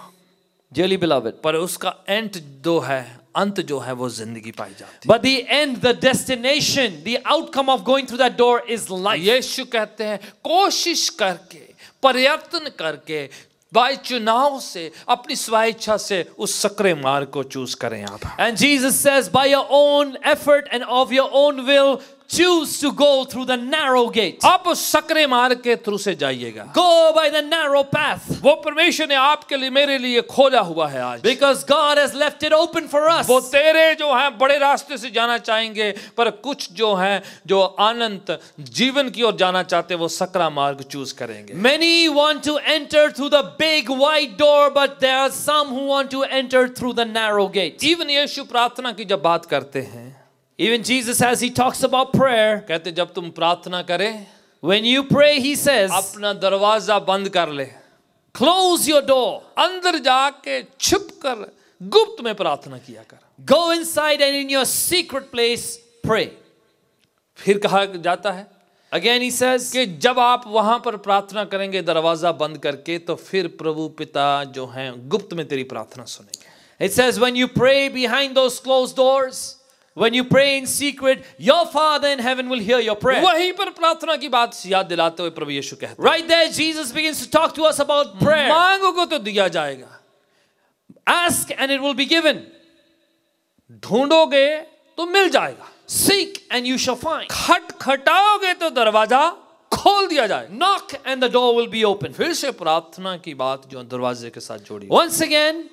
Speaker 2: Dearly beloved.
Speaker 1: पर उसका एंड जो है, अंत जो है, वो जिंदगी पाई जाती है।
Speaker 2: But the end, the destination, the outcome of going through that door is life.
Speaker 1: यीशु कहते हैं कोशिश करके, प्रयत्न करके, बाय चुनाव से, अपनी स्वेच्छा से उस सकरे मार्ग को चूज करें आप।
Speaker 2: And Jesus says, by your own effort and of your own will, choose to go through the narrow gate.
Speaker 1: आप उस सकरे मार्ग के थ्रू से जाइएगा।
Speaker 2: Go by the narrow path.
Speaker 1: वो परमेश्वर ने आपके लिए, मेरे लिए खोला हुआ है आज।
Speaker 2: Because God has left it open for us.
Speaker 1: वो तेरे जो है बड़े रास्ते से जाना चाहेंगे, पर कुछ जो है जो अनंत जीवन की ओर जाना चाहते, वो सकरा मार्ग चूज करेंगे।
Speaker 2: Many want to enter through the big wide door, but there are some who want to enter through the narrow gate.
Speaker 1: Even Yeshu प्रार्थना की जब बात करते हैं,
Speaker 2: Even Jesus, as he talks about prayer,
Speaker 1: कहते जब तुम प्रार्थना करें,
Speaker 2: when you pray, he says,
Speaker 1: अपना दरवाजा बंद कर ले,
Speaker 2: close your door.
Speaker 1: अंदर जाके छुप कर गुप्त में प्रार्थना किया कर।
Speaker 2: Go inside and in your secret place pray.
Speaker 1: फिर कहा जाता है
Speaker 2: Again he says
Speaker 1: कि जब आप वहां पर प्रार्थना करेंगे दरवाजा बंद करके, तो फिर प्रभु पिता जो हैं गुप्त में तेरी प्रार्थना सुनेंगे।
Speaker 2: It says when you pray behind those closed doors, when you pray in secret, your Father in heaven will hear your prayer.
Speaker 1: वहीं पर प्रार्थना की बात याद दिलाते हुए प्रभु यीशु कहते हैं,
Speaker 2: Right there Jesus begins to talk to us about prayer.
Speaker 1: मांगोगे तो दिया जाएगा,
Speaker 2: Ask and it will be given.
Speaker 1: ढूंढोगे तो मिल जाएगा,
Speaker 2: Seek and you shall find.
Speaker 1: खटखटाओगे तो दरवाजा खोल दिया जाएगा।
Speaker 2: Knock and the door will be open.
Speaker 1: फिर से प्रार्थना की बात जो दरवाजे के साथ जोड़ी।
Speaker 2: Once again,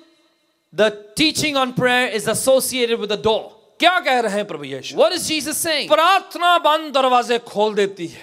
Speaker 2: the teaching on prayer is associated with the door.
Speaker 1: क्या कह रहे हैं प्रभु यीशु?
Speaker 2: What is Jesus saying?
Speaker 1: प्रार्थना बंद दरवाजे खोल देती है,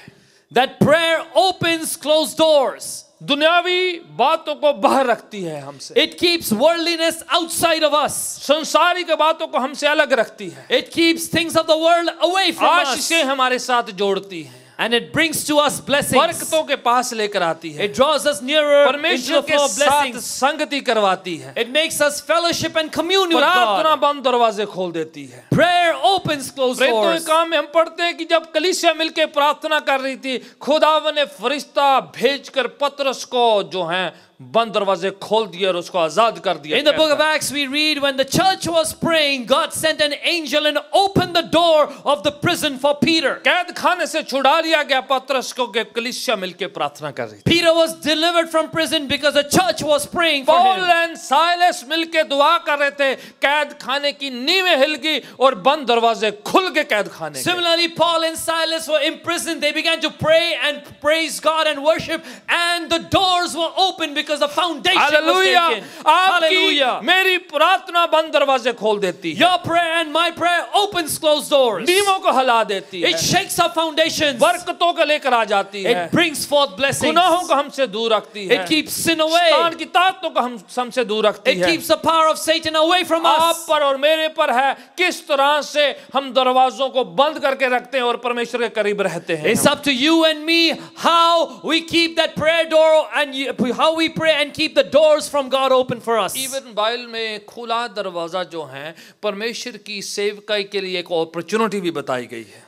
Speaker 2: That prayer opens closed doors.
Speaker 1: दुनियावी बातों को बाहर रखती है हमसे,
Speaker 2: It keeps worldliness outside of us.
Speaker 1: संसारिक बातों को हमसे अलग रखती है,
Speaker 2: It keeps things of the world away from us.
Speaker 1: आशीषें हमारे साथ जोड़ती है,
Speaker 2: And it brings to us blessings.
Speaker 1: बरकतों के पास लेकर आती है,
Speaker 2: It draws us nearer into
Speaker 1: परमेश्वर
Speaker 2: the
Speaker 1: के
Speaker 2: flow of
Speaker 1: साथ
Speaker 2: blessings.
Speaker 1: संगति करवाती है।
Speaker 2: It makes us fellowship and commune with
Speaker 1: प्रार्थना
Speaker 2: God.
Speaker 1: बंद दरवाजे खोल देती है।
Speaker 2: Prayer opens closed
Speaker 1: प्रेरितों के
Speaker 2: doors.
Speaker 1: काम में हम पढ़ते हैं कि जब कलीसिया मिलकर प्रार्थना कर रही थी, खुदावन ने फरिश्ता भेजकर पतरस को जो है बंद दरवाजे खोल दिए और उसको आजाद कर दिया।
Speaker 2: In the book of Acts we read when the church was praying, God sent an angel and opened the door of the prison for Peter.
Speaker 1: कैद खाने से छुड़ा लिया गया पतरस को कि कलीसिया मिलके प्रार्थना कर रही।
Speaker 2: Peter was delivered from prison because the church was praying for
Speaker 1: Paul
Speaker 2: him.
Speaker 1: And Silas मिलके दुआ कर रहे थे, कैद खाने की नींवें हिल गई और बंद दरवाजे खुल गए कैद खाने के।
Speaker 2: Similarly, Paul and Silas were imprisoned. They began to pray and praise God and worship, and the doors were open because the foundation was
Speaker 1: hallelujah.
Speaker 2: taken.
Speaker 1: आपकी
Speaker 2: Hallelujah.
Speaker 1: मेरी प्रार्थना बंद दरवाजे खोल देती है,
Speaker 2: Your prayer and my prayer opens closed doors.
Speaker 1: नींवों को हिला देती है,
Speaker 2: It shakes up foundations.
Speaker 1: बरकतों को लेकर आ जाती है,
Speaker 2: It brings forth blessings.
Speaker 1: गुनाहों को हमसे दूर रखती है,
Speaker 2: It keeps sin away.
Speaker 1: शैतान की ताकतों को हमसे दूर रखती
Speaker 2: It
Speaker 1: है।
Speaker 2: keeps the power of Satan away from
Speaker 1: आप
Speaker 2: us.
Speaker 1: पर और मेरे पर है किस तरह से हम दरवाजों को बंद करके रखते हैं और परमेश्वर के करीब रहते हैं।
Speaker 2: It's up to you and me how we keep that prayer door and how we pray and keep the doors from God open for us.
Speaker 1: Even Bible में खुला दरवाजा जो है परमेश्वर की सेवकाई के लिए एक अपॉर्चुनिटी भी बताई गई है।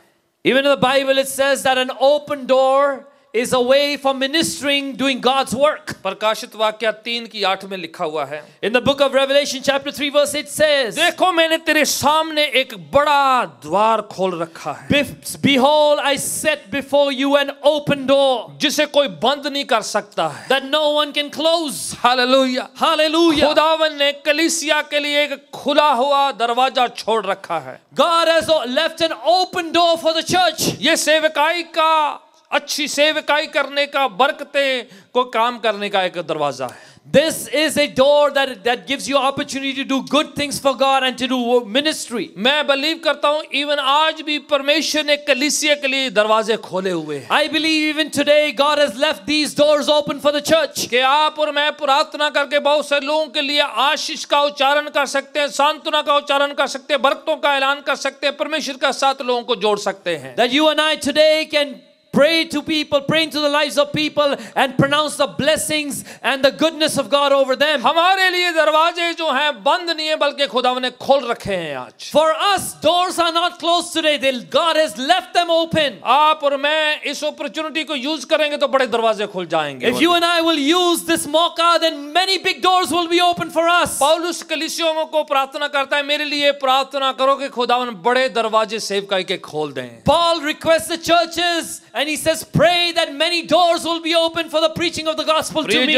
Speaker 2: Even in the Bible it says that an open door is a way for ministering, doing God's work.
Speaker 1: प्रकाशित वाक्य 3:8 में लिखा हुआ है,
Speaker 2: In the book of Revelation chapter 3 verse 8 says,
Speaker 1: देखो मैंने तेरे सामने एक बड़ा द्वार खोल रखा है,
Speaker 2: Behold, I set before you an open door
Speaker 1: जिसे कोई बंद नहीं कर सकता है।
Speaker 2: that no one can close.
Speaker 1: Hallelujah.
Speaker 2: Hallelujah.
Speaker 1: खुदावन ने कलीसिया के लिए एक खुला हुआ दरवाजा छोड़ रखा है।
Speaker 2: God has left an open door for the church.
Speaker 1: ये सेवकाई का, अच्छी सेवकाई करने का, बरकतें को काम करने का एक दरवाजा है।
Speaker 2: This is a door that gives you opportunity to do good things for God and to do ministry.
Speaker 1: मैं बिलीव करता हूँ इवन आज भी परमेश्वर ने कलीसिया के लिए दरवाजे खोले हुए हैं।
Speaker 2: I believe even today God has left these doors open for the church.
Speaker 1: कि आप और मैं प्रार्थना करके बहुत से लोगों के लिए आशीष का उच्चारण कर सकते हैं, सांत्वना का उच्चारण कर सकते हैं, बरकतों का ऐलान कर सकते हैं, परमेश्वर के साथ लोगों को जोड़ सकते हैं।
Speaker 2: That you and I today can pray to people, pray into the lives of people and pronounce the blessings and the goodness of God over them.
Speaker 1: हमारे लिए दरवाजे जो हैं बंद नहीं है बल्कि खुदा ने खोल रखे हैं आज।
Speaker 2: For us, doors are not closed today. God has left them open.
Speaker 1: आप और मैं इस अपॉर्चुनिटी को यूज करेंगे तो बड़े दरवाजे खुल जाएंगे।
Speaker 2: If you and I will use this mauka, then many big doors will be open for us.
Speaker 1: पौलुस कलीसियों को प्रार्थना करता है, मेरे लिए प्रार्थना करो कि खुदावन बड़े दरवाजे सेवकाई के खोल दें।
Speaker 2: Paul requests the churches and he says, pray that many doors will be open for the preaching of the gospel to me.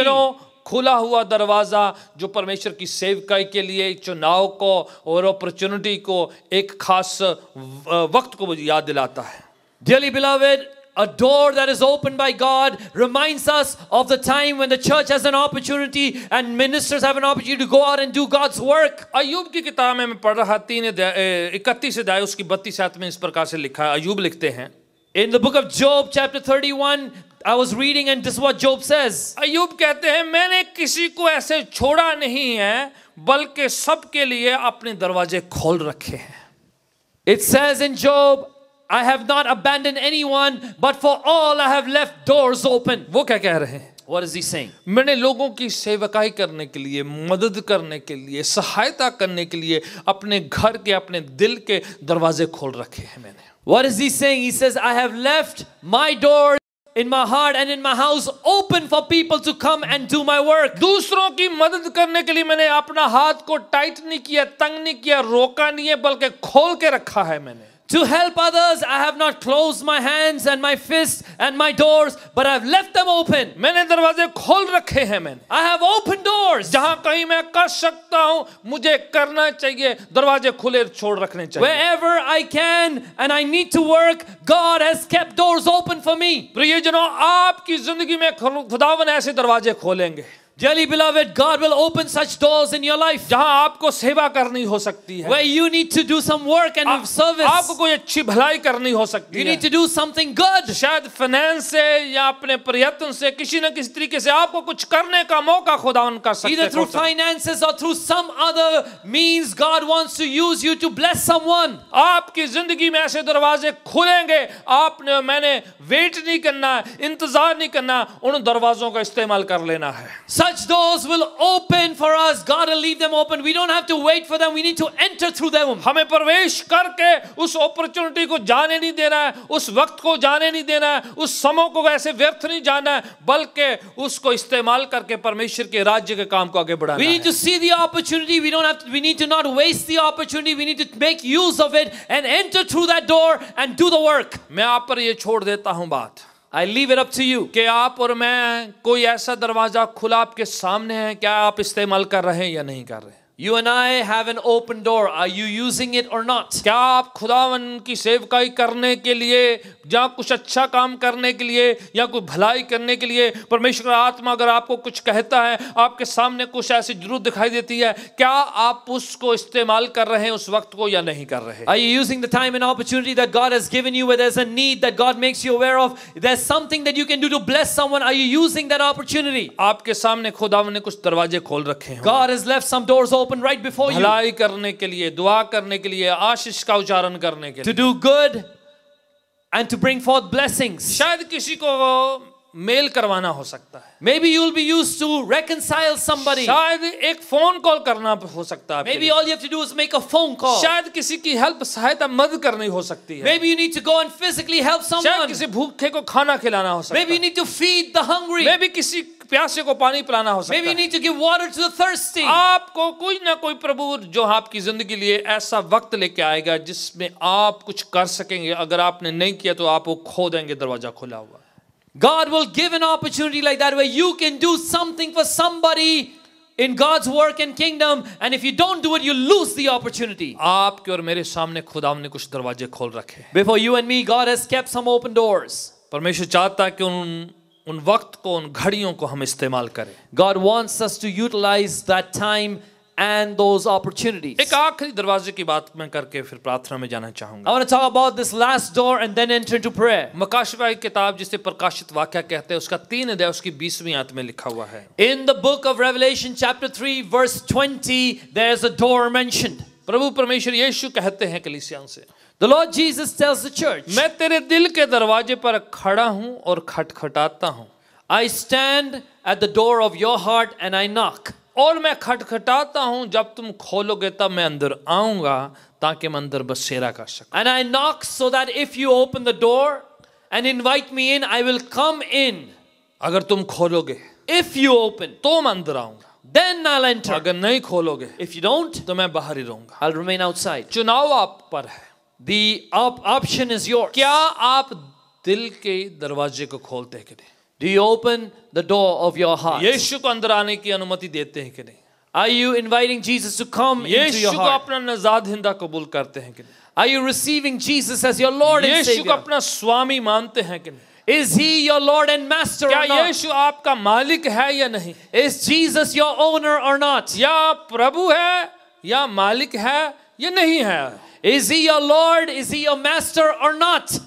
Speaker 1: खुला हुआ दरवाजा जो परमेश्वर की सेवकाई के लिए चुनाव को और अपॉर्चुनिटी को एक खास वक्त को याद दिलाता है।
Speaker 2: Dearly beloved, a door that is opened by God reminds us of the time when the church has an opportunity and ministers have an opportunity to go out and do God's work.
Speaker 1: अय्यूब की किताब में मैं पढ़ रहा 31 अध्याय उसकी 32 आयत में इस प्रकार से लिखा है। अय्यूब लिखते हैं,
Speaker 2: In the book of Job chapter 31, I was reading and this is what Job says.
Speaker 1: अय्यूब कहते हैं, मैंने किसी को ऐसे छोड़ा नहीं है बल्कि सबके लिए अपने दरवाजे खोल रखे हैं।
Speaker 2: It says in Job, I have not abandoned anyone, but for all I have left doors open.
Speaker 1: वो क्या कह रहे हैं?
Speaker 2: What is he saying?
Speaker 1: मैंने लोगों की सेवकाई करने के लिए, मदद करने के लिए, सहायता करने के लिए अपने घर के, अपने दिल के दरवाजे खोल रखे हैं मैंने।
Speaker 2: What is he saying? He says, I have left my doors in my heart and in my house open for people to come and do my work.
Speaker 1: दूसरों की मदद करने के लिए मैंने अपना हाथ को टाइट नहीं किया, तंग नहीं किया, रोका नहीं है, बल्कि खोल के रखा है मैंने।
Speaker 2: To help others, I have not closed my hands and my fists and my doors, but I've left them open.
Speaker 1: मैंने दरवाजे खोल रखे हैं मैंने।
Speaker 2: I have opened doors.
Speaker 1: जहां कहीं मैं कर सकता हूं, मुझे करना चाहिए, दरवाजे खुले छोड़ रखने चाहिए।
Speaker 2: Wherever I can and I need to work, God has kept doors open for me.
Speaker 1: प्रियजनों, आपकी जिंदगी में खुदावन ऐसे दरवाजे खोलेंगे।
Speaker 2: Dearly beloved, God will open such doors in your life.
Speaker 1: जहां आपको सेवा करनी हो सकती है,
Speaker 2: Where you need to do some work and service.
Speaker 1: आपको कोई अच्छी भलाई करनी हो सकती
Speaker 2: You
Speaker 1: है,
Speaker 2: need to do something good.
Speaker 1: शायद फाइनेंस से या अपने प्रयत्न से किसी न किसी तरीके से आपको कुछ करने का मौका खुदावन कर सकते
Speaker 2: Either through
Speaker 1: हैं।
Speaker 2: finances or through some other means, God wants to use you to bless someone.
Speaker 1: आपकी जिंदगी में ऐसे दरवाजे खुलेंगे, आपने मैंने वेट नहीं करना, इंतजार नहीं करना, उन दरवाजों का इस्तेमाल कर लेना है।
Speaker 2: such doors will open for us. God will leave them open. We don't have to wait for them. We need to enter through them.
Speaker 1: हमें प्रवेश करके उस अपॉर्चुनिटी को जाने नहीं देना है, उस वक्त को जाने नहीं देना है, उस समय को ऐसे व्यर्थ नहीं जाना है, बल्कि उसको इस्तेमाल करके परमेश्वर के राज्य के काम को आगे बढ़ाना
Speaker 2: We need
Speaker 1: है।
Speaker 2: to see the opportunity. We need to not waste the opportunity. We need to make use of it and enter through that door and do the work.
Speaker 1: मैं आप पर ये छोड़ देता हूं बात
Speaker 2: I leave it up to you.
Speaker 1: कि आप और मैं कोई ऐसा दरवाजा खुला आपके सामने है, क्या आप इस्तेमाल कर रहे हैं या नहीं कर रहे हैं?
Speaker 2: You and I have an open door. Are you using it or not?
Speaker 1: क्या आप खुदावन की सेवकाई करने के लिए या कुछ अच्छा काम करने के लिए या कोई भलाई करने के लिए परमेश्वर का आत्मा अगर आपको कुछ कहता है, आपके सामने कुछ ऐसी जरूरत दिखाई देती है, क्या आप उसको इस्तेमाल कर रहे हैं उस वक्त को या नहीं कर रहे?
Speaker 2: Are you using the time and opportunity that God has given you where there's a need that God makes you aware of? There's something that you can do to bless someone. Are you using that opportunity?
Speaker 1: आपके सामने खुदावन ने कुछ दरवाजे खोल रखे हैं,
Speaker 2: God has left some doors open right before you
Speaker 1: भलाई करने के लिए, दुआ करने के लिए, आशीष का उच्चारण करने के
Speaker 2: to
Speaker 1: लिए।
Speaker 2: do good and to bring forth blessings.
Speaker 1: शायद किसी को मेल करवाना हो सकता है,
Speaker 2: Maybe you'll be used to reconcile somebody.
Speaker 1: शायद एक फोन कॉल करना हो सकता है,
Speaker 2: Maybe all you have to do is make a phone call.
Speaker 1: शायद किसी की हेल्प सहायता मदद करनी हो सकती है,
Speaker 2: Maybe you need to go and physically help
Speaker 1: शायद
Speaker 2: someone.
Speaker 1: किसी भूखे को खाना खिलाना हो सकता
Speaker 2: Maybe you
Speaker 1: है,
Speaker 2: need to feed the hungry.
Speaker 1: maybe किसी प्यासे को पानी पिलाना हो सकता
Speaker 2: Maybe you
Speaker 1: है।
Speaker 2: need to give water to the thirsty.
Speaker 1: आपको कोई ना कोई प्रभु जो आपकी जिंदगी लिए ऐसा वक्त लेके आएगा जिसमें आप कुछ कर सकेंगे, अगर आपने नहीं किया तो आप वो खो देंगे दरवाजा खुला हुआ।
Speaker 2: God will give an opportunity like that where you can do something for somebody in God's work and kingdom, and if you don't do it, you lose the opportunity.
Speaker 1: आपके और मेरे सामने खुदा ने कुछ दरवाजे खोल रखे हैं।
Speaker 2: Before you and me, God has kept some open doors.
Speaker 1: परमेश्वर चाहता है कि उन वक्त को, उन घड़ियों को हम इस्तेमाल करें।
Speaker 2: God wants us to utilize that time and those opportunities.
Speaker 1: एक आखिरी दरवाजे की बात मैं करके फिर प्रार्थना में जाना
Speaker 2: I
Speaker 1: चाहूंगा।
Speaker 2: want to talk about this last door and then enter into prayer.
Speaker 1: मकाशिफा की किताब जिसे प्रकाशित वाक्य कहते हैं, उसका 3 अध्याय उसकी 20वीं आयत में लिखा हुआ है।
Speaker 2: In the book of Revelation chapter 3 verse 20, there's a door mentioned.
Speaker 1: प्रभु परमेश्वर यीशु कहते हैं कलीसियाओं से,
Speaker 2: The Lord Jesus tells the church,
Speaker 1: मैं तेरे दिल के दरवाजे पर खड़ा हूं और खटखटाता हूं।
Speaker 2: I stand at the door of your heart and I knock.
Speaker 1: और मैं खटखटाता हूं, जब तुम खोलोगे तब मैं अंदर आऊंगा ताकि मैं अंदर बसेरा कर सकूं।
Speaker 2: And I knock so that if you open the door and invite me in, I will come in.
Speaker 1: अगर तुम खोलोगे
Speaker 2: If you open,
Speaker 1: तो मैं अंदर आऊंगा,
Speaker 2: then I'll enter.
Speaker 1: अगर नहीं खोलोगे
Speaker 2: If you don't,
Speaker 1: तो मैं बाहर ही रहूंगा।
Speaker 2: I'll remain outside.
Speaker 1: चुनाव आप पर है।
Speaker 2: The option is yours.
Speaker 1: क्या आप दिल के दरवाजे को खोलते हैं कि नहीं?
Speaker 2: Do you open the door of your heart?
Speaker 1: यीशु को अंदर आने की अनुमति देते हैं कि नहीं?
Speaker 2: Are you inviting Jesus to come into
Speaker 1: Yeshu
Speaker 2: your
Speaker 1: को
Speaker 2: heart?
Speaker 1: अपना नजाद हिंदा कबूल करते हैं कि नहीं?
Speaker 2: Are you receiving Jesus as your Lord and
Speaker 1: यीशु को
Speaker 2: Savior?
Speaker 1: अपना स्वामी मानते हैं कि नहीं?
Speaker 2: Is He your Lord and Master
Speaker 1: क्या
Speaker 2: or not?
Speaker 1: यीशु आपका मालिक है या नहीं?
Speaker 2: Is Jesus your owner or not?
Speaker 1: या प्रभु है या मालिक है या नहीं है?
Speaker 2: Is He your Lord? Is He your Master or not?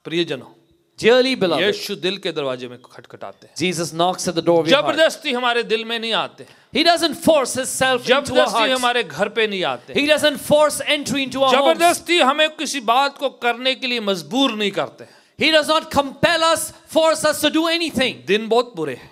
Speaker 1: प्रियजनों,
Speaker 2: Dearly beloved,
Speaker 1: यीशु दिल के दरवाजे में खटखटाते हैं।
Speaker 2: Jesus knocks at the door of your heart.
Speaker 1: जबरदस्ती हमारे दिल में नहीं आते,
Speaker 2: He doesn't force Himself into our
Speaker 1: जबरदस्ती
Speaker 2: hearts.
Speaker 1: हमारे घर पे नहीं आते,
Speaker 2: He doesn't force entry into our homes.
Speaker 1: जबरदस्ती हमें किसी बात को करने के लिए मजबूर नहीं करते।
Speaker 2: He does not compel us, force us to do anything.
Speaker 1: दिन बहुत बुरे हैं,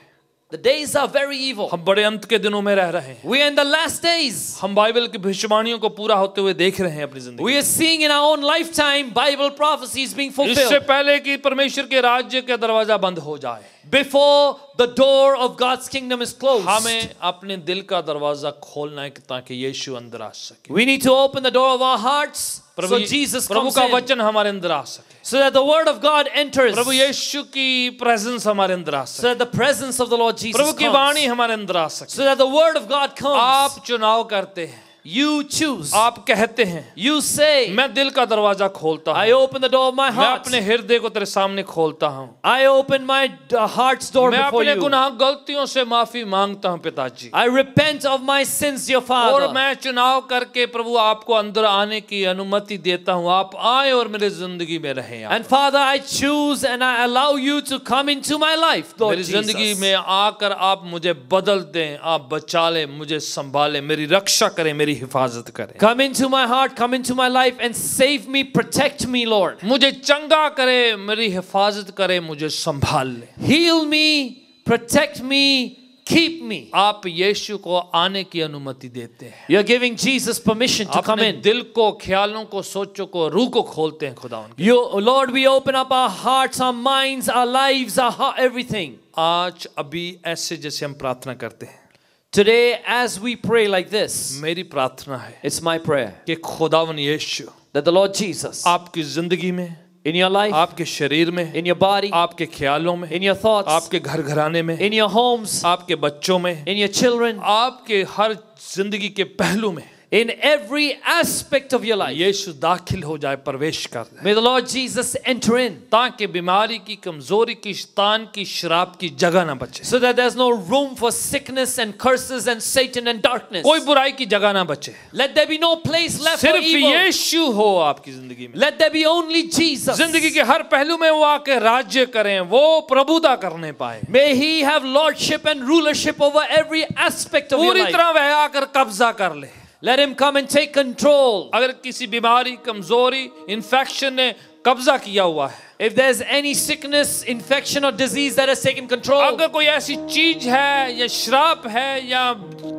Speaker 2: The days are very evil.
Speaker 1: हम बड़े अंत के दिनों में रह रहे हैं।
Speaker 2: We are in the last days.
Speaker 1: हम बाइबल की भविष्यवाणियों को पूरा होते हुए देख रहे हैं अपनी जिंदगी।
Speaker 2: We are seeing in our own lifetime Bible prophecies being
Speaker 1: इससे
Speaker 2: fulfilled.
Speaker 1: पहले कि परमेश्वर के राज्य का दरवाजा बंद हो जाए,
Speaker 2: Before the door of God's kingdom is closed,
Speaker 1: हमें अपने दिल का दरवाजा खोलना है ताकि यीशु अंदर आ सके।
Speaker 2: we need to open the door of our hearts so Jesus
Speaker 1: Prabhu
Speaker 2: comes
Speaker 1: का
Speaker 2: in,
Speaker 1: वचन हमारे अंदर आ सके,
Speaker 2: so that the word of God enters,
Speaker 1: प्रभु यीशु की प्रेजेंस हमारे अंदर आ
Speaker 2: so
Speaker 1: सके,
Speaker 2: that the presence of the Lord Jesus
Speaker 1: प्रभु की वाणी
Speaker 2: comes,
Speaker 1: हमारे अंदर आ सके।
Speaker 2: so that the word of God comes.
Speaker 1: आप चुनाव करते हैं,
Speaker 2: You choose.
Speaker 1: आप कहते हैं
Speaker 2: You say,
Speaker 1: मैं दिल का दरवाजा खोलता
Speaker 2: I
Speaker 1: हूँ,
Speaker 2: open the door of my
Speaker 1: मैं
Speaker 2: heart.
Speaker 1: अपने हृदय को तेरे सामने खोलता हूँ,
Speaker 2: I open my heart's door
Speaker 1: मैं
Speaker 2: before
Speaker 1: अपने
Speaker 2: you.
Speaker 1: गुनाह गलतियों से माफी मांगता हूँ पिताजी,
Speaker 2: I repent of my sins, dear
Speaker 1: और
Speaker 2: Father.
Speaker 1: मैं चुनाव करके प्रभु आपको अंदर आने की अनुमति देता हूँ। आप आए और मेरे जिंदगी में रहें।
Speaker 2: And Father, I choose and I allow you to come into my life, Lord
Speaker 1: मेरी जिंदगी
Speaker 2: Jesus.
Speaker 1: में आकर आप मुझे बदल दें, आप बचा लें, मुझे संभालें, मेरी रक्षा करें, मेरी हिफाजत करें।
Speaker 2: Come into my heart, come into my life and save me, protect me, Lord.
Speaker 1: मुझे चंगा करे, मेरी हिफाजत करे, मुझे संभाल ले।
Speaker 2: Heal me, protect me, keep me.
Speaker 1: आप यीशु को आने की अनुमति देते हैं।
Speaker 2: You're giving Jesus permission to come
Speaker 1: अपने
Speaker 2: in.
Speaker 1: दिल को, ख्यालों को, सोचों को, रूह को खोलते हैं खुदावन के।
Speaker 2: You, Lord, we open up our hearts, our minds, our lives, everything.
Speaker 1: आज अभी ऐसे जैसे हम प्रार्थना करते हैं,
Speaker 2: Today, as we pray like this,
Speaker 1: मेरी प्रार्थना है
Speaker 2: it's my prayer
Speaker 1: कि खुदावन यीशु
Speaker 2: that the Lord Jesus,
Speaker 1: आपकी जिंदगी में,
Speaker 2: in your life,
Speaker 1: आपके शरीर में,
Speaker 2: in your body,
Speaker 1: आपके ख्यालों में,
Speaker 2: in your thoughts,
Speaker 1: आपके घर घराने में,
Speaker 2: in your homes,
Speaker 1: आपके बच्चों में,
Speaker 2: in your children,
Speaker 1: आपके हर जिंदगी के पहलू में
Speaker 2: in every aspect of your life.
Speaker 1: यीशु दाखिल हो जाए, प्रवेश कर दे,
Speaker 2: May the Lord Jesus enter in,
Speaker 1: ताकि बीमारी की, कमजोरी की, शैतान की, शराब की जगह ना बचे,
Speaker 2: so that there's no room for sickness and curses and Satan and darkness.
Speaker 1: कोई बुराई की जगह ना बचे,
Speaker 2: Let there be no place left for
Speaker 1: सिर्फ
Speaker 2: evil.
Speaker 1: यीशु हो आपकी जिंदगी में।
Speaker 2: Let there be only Jesus.
Speaker 1: जिंदगी के हर पहलू में वो आके राज्य करें, वो प्रभुता करने पाए,
Speaker 2: May He have lordship and rulership over every aspect of your
Speaker 1: पूरी
Speaker 2: life.
Speaker 1: तरह वह आकर कब्जा कर ले।
Speaker 2: Let Him come and take control.
Speaker 1: अगर किसी बीमारी, कमजोरी, इन्फेक्शन ने कब्जा किया हुआ है,
Speaker 2: If there's any sickness, infection or disease that has taken control,
Speaker 1: अगर कोई ऐसी चीज है या श्राप है या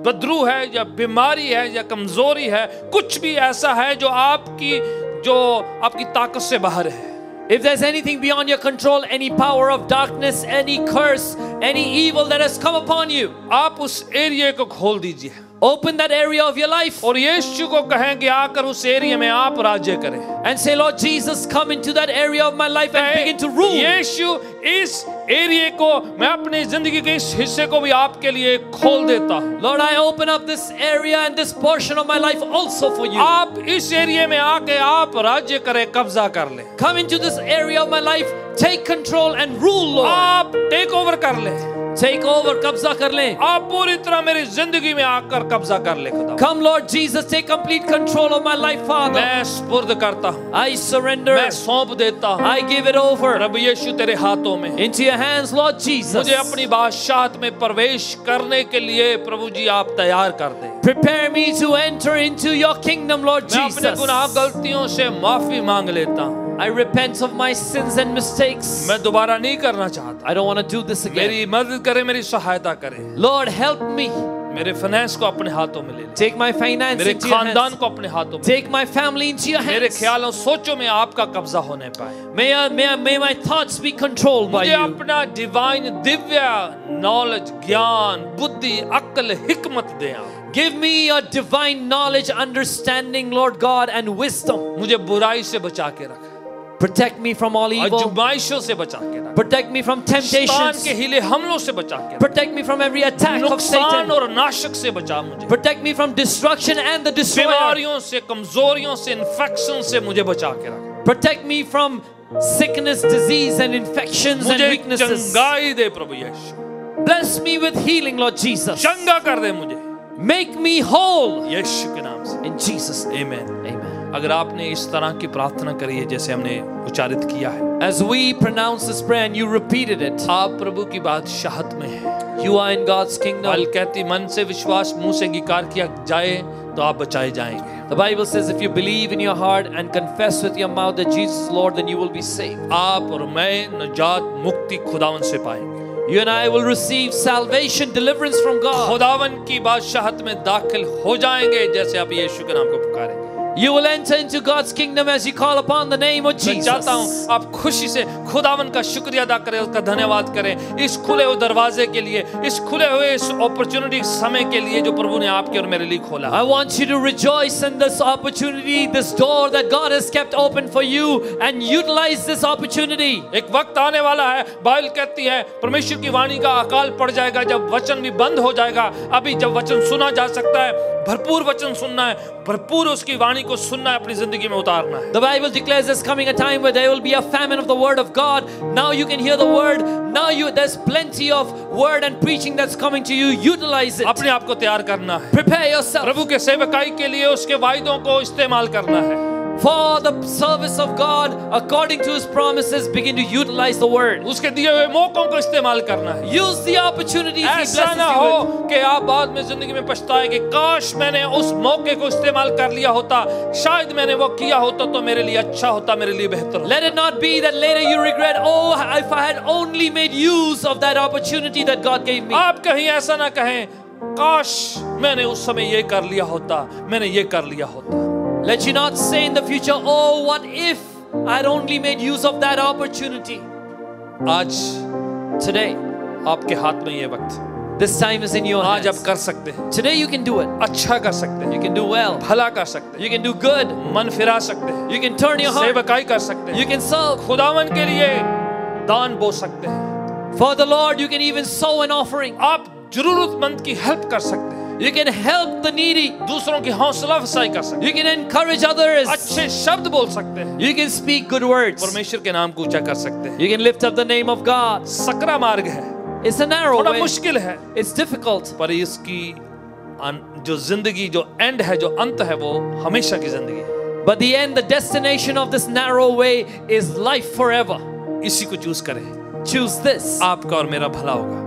Speaker 1: बदरू है या बीमारी है या कमजोरी है, कुछ भी ऐसा है जो आपकी ताकत से बाहर है,
Speaker 2: if there's anything beyond your control, any power of darkness, any curse, any evil that has come upon you,
Speaker 1: आप उस एरिया को खोल दीजिए
Speaker 2: open that area of your life
Speaker 1: और यीशु को कहें कि आकर उस एरिया में आप राज्य करें।
Speaker 2: and say, Lord Jesus, come into that area of my life and begin to rule.
Speaker 1: यीशु, इस एरिया को, मैं अपनी जिंदगी के इस हिस्से को भी आपके लिए खोल देता हूं।
Speaker 2: Lord, I open up this area and this portion of my life also for you.
Speaker 1: आप इस एरिया में आके आप राज्य करें, कब्जा कर लें,
Speaker 2: Come into this area of my life, take control and rule, Lord.
Speaker 1: आप टेक ओवर कर लें,
Speaker 2: Take over, कब्जा कर लें.
Speaker 1: आप पूरी तरह मेरी जिंदगी में आकर कब्जा कर ले खुदा।
Speaker 2: Come, Lord Jesus, take complete control of my life, Father.
Speaker 1: मैं स्पुर्द करता हूँ,
Speaker 2: I surrender.
Speaker 1: मैं सौंप देता हूँ,
Speaker 2: I give it over
Speaker 1: प्रभु यीशु तेरे हाथों में।
Speaker 2: into your hands, Lord Jesus.
Speaker 1: मुझे अपनी बादशाहत में प्रवेश करने के लिए प्रभु जी आप तैयार कर दें।
Speaker 2: Prepare me to enter into your kingdom, Lord
Speaker 1: मैं अपने
Speaker 2: Jesus.
Speaker 1: गुनाह गलतियों से माफी मांग लेता हूँ,
Speaker 2: I repent of my sins and mistakes.
Speaker 1: मैं दोबारा नहीं करना चाहता।
Speaker 2: I don't want to do this again.
Speaker 1: मेरी मदद करें, मेरी सहायता करें,
Speaker 2: Lord, help me.
Speaker 1: मेरे फाइनेंस को अपने हाथों में ले ले,
Speaker 2: Take my finance
Speaker 1: मेरे
Speaker 2: into your
Speaker 1: खानदान
Speaker 2: hands.
Speaker 1: को अपने हाथों में,
Speaker 2: Take my family into your
Speaker 1: मेरे
Speaker 2: hands.
Speaker 1: ख्यालों सोचों में आपका कब्जा होने पाए।
Speaker 2: May my thoughts be controlled by
Speaker 1: मुझे
Speaker 2: you.
Speaker 1: अपना डिवाइन दिव्य नॉलेज, ज्ञान, बुद्धि, अक्ल, हिकमत दें आप।
Speaker 2: Give me your divine knowledge, understanding, Lord God, and wisdom.
Speaker 1: मुझे बुराई से बचा के रख,
Speaker 2: Protect me from all evil.
Speaker 1: आजमाइशों से बचा के रख,
Speaker 2: Protect me from
Speaker 1: शैतान
Speaker 2: temptations.
Speaker 1: के हिले हमलों से बचा के रख,
Speaker 2: Protect me from every attack of
Speaker 1: नुकसान
Speaker 2: Satan.
Speaker 1: और नाशक से बचा मुझे,
Speaker 2: Protect me from destruction and the destroyer.
Speaker 1: बीमारियों से, कमजोरियों से, इन्फेक्शन से मुझे बचा के रख,
Speaker 2: Protect me from sickness, disease, and infections and
Speaker 1: मुझे
Speaker 2: weaknesses.
Speaker 1: चंगाई दे प्रभु यीशु,
Speaker 2: Bless me with healing, Lord Jesus.
Speaker 1: चंगा कर दे मुझे
Speaker 2: Make me whole.
Speaker 1: यीशु के नाम से,
Speaker 2: In Jesus' name.
Speaker 1: आमीन।
Speaker 2: Amen.
Speaker 1: अगर आपने इस तरह की प्रार्थना करी है जैसे हमने उच्चारित किया है,
Speaker 2: As we pronounce this prayer and you repeated it,
Speaker 1: आप प्रभु की बादशाहत में हैं।
Speaker 2: you are in God's kingdom.
Speaker 1: Bible कहती मन से विश्वास, मुंह से अंगीकार किया जाए तो आप बचाए जाएंगे।
Speaker 2: The Bible says if you believe in your heart and confess with your mouth that Jesus is Lord, then you will be saved.
Speaker 1: आप और मैं नजात, मुक्ति खुदावन से पाएंगे।
Speaker 2: You and I will receive salvation, deliverance from God.
Speaker 1: खुदावन की बादशाहत में दाखिल हो जाएंगे जैसे आप यीशु के नाम को पुकारेंगे।
Speaker 2: You will enter into God's kingdom as you call upon the name of
Speaker 1: मैं
Speaker 2: Jesus.
Speaker 1: चाहता हूँ आप खुशी से खुदावन का शुक्रिया अदा करें, उसका धन्यवाद करें इस खुले हुए दरवाजे के लिए, इस खुले हुए इस अपॉर्चुनिटी समय के लिए जो प्रभु ने आपके और मेरे लिए खोला।
Speaker 2: I want you to rejoice in this opportunity, this door that God has kept open for you, and utilize this opportunity.
Speaker 1: एक वक्त आने वाला है, बाइबल कहती है परमेश्वर की वाणी का अकाल पड़ जाएगा, जब वचन भी बंद हो जाएगा। अभी जब वचन सुना जा सकता है, भरपूर वचन सुनना है, भरपूर उसकी वाणी को सुनना है, अपनी जिंदगी में उतारना है।
Speaker 2: The Bible declares there's coming a time where there will be a famine of the word of God. Now you can hear the word. Now there's plenty of word and preaching that's coming to you. Utilize it.
Speaker 1: अपने आप को तैयार करना है,
Speaker 2: Prepare yourself
Speaker 1: प्रभु के सेवकाई के लिए उसके वायदों को इस्तेमाल करना है।
Speaker 2: for the service of God according to His promises. Begin to utilize the word.
Speaker 1: उसके दिए हुए मौकों को इस्तेमाल करना है।
Speaker 2: Use the opportunities He blesses
Speaker 1: ऐसा ना
Speaker 2: you
Speaker 1: हो
Speaker 2: with.
Speaker 1: कि आप बाद में जिंदगी में पछताए कि काश मैंने उस मौके को इस्तेमाल कर लिया होता, शायद मैंने वो किया होता तो मेरे लिए अच्छा होता, मेरे लिए बेहतर होता।
Speaker 2: Let it not be that later you regret, oh, if I had only made use of that opportunity that God gave me.
Speaker 1: आप कहीं ऐसा ना कहें, काश मैंने उस समय ये कर लिया होता, मैंने ये कर लिया होता.
Speaker 2: Let you not say in the future, oh, what if I'd only made use of that opportunity.
Speaker 1: आज
Speaker 2: Today,
Speaker 1: आपके हाथ में ये वक्त,
Speaker 2: this time is in your
Speaker 1: आज आप
Speaker 2: hands.
Speaker 1: कर सकते हैं,
Speaker 2: Today you can do it.
Speaker 1: अच्छा कर सकते हैं,
Speaker 2: You can do well.
Speaker 1: भला कर सकते हैं,
Speaker 2: You can do good.
Speaker 1: मन फिरा सकते हैं,
Speaker 2: You can turn your heart.
Speaker 1: सेवकाई कर सकते हैं,
Speaker 2: You can serve.
Speaker 1: खुदावन के लिए दान बो सकते हैं,
Speaker 2: For the Lord, you can even sow an offering.
Speaker 1: आप जरूरतमंद की हेल्प कर सकते हैं,
Speaker 2: You can help the needy.
Speaker 1: दूसरों की हौसला अफजाई कर सकते
Speaker 2: You can encourage others.
Speaker 1: हैं, अच्छे शब्द बोल सकते हैं,
Speaker 2: You can speak good words.
Speaker 1: परमेश्वर के नाम को ऊंचा कर सकते हैं.
Speaker 2: You can lift up the name of God.
Speaker 1: Sakra मार्ग है,
Speaker 2: It's a narrow
Speaker 1: थोड़ा
Speaker 2: way.
Speaker 1: मुश्किल है,
Speaker 2: It's difficult.
Speaker 1: पर इसकी जो जिंदगी, जो एंड है, जो अंत है, वो हमेशा की जिंदगी है.
Speaker 2: But the end, the destination of this narrow way is life forever.
Speaker 1: इसी को चूज करें,
Speaker 2: Choose this.
Speaker 1: आपका और मेरा भला होगा,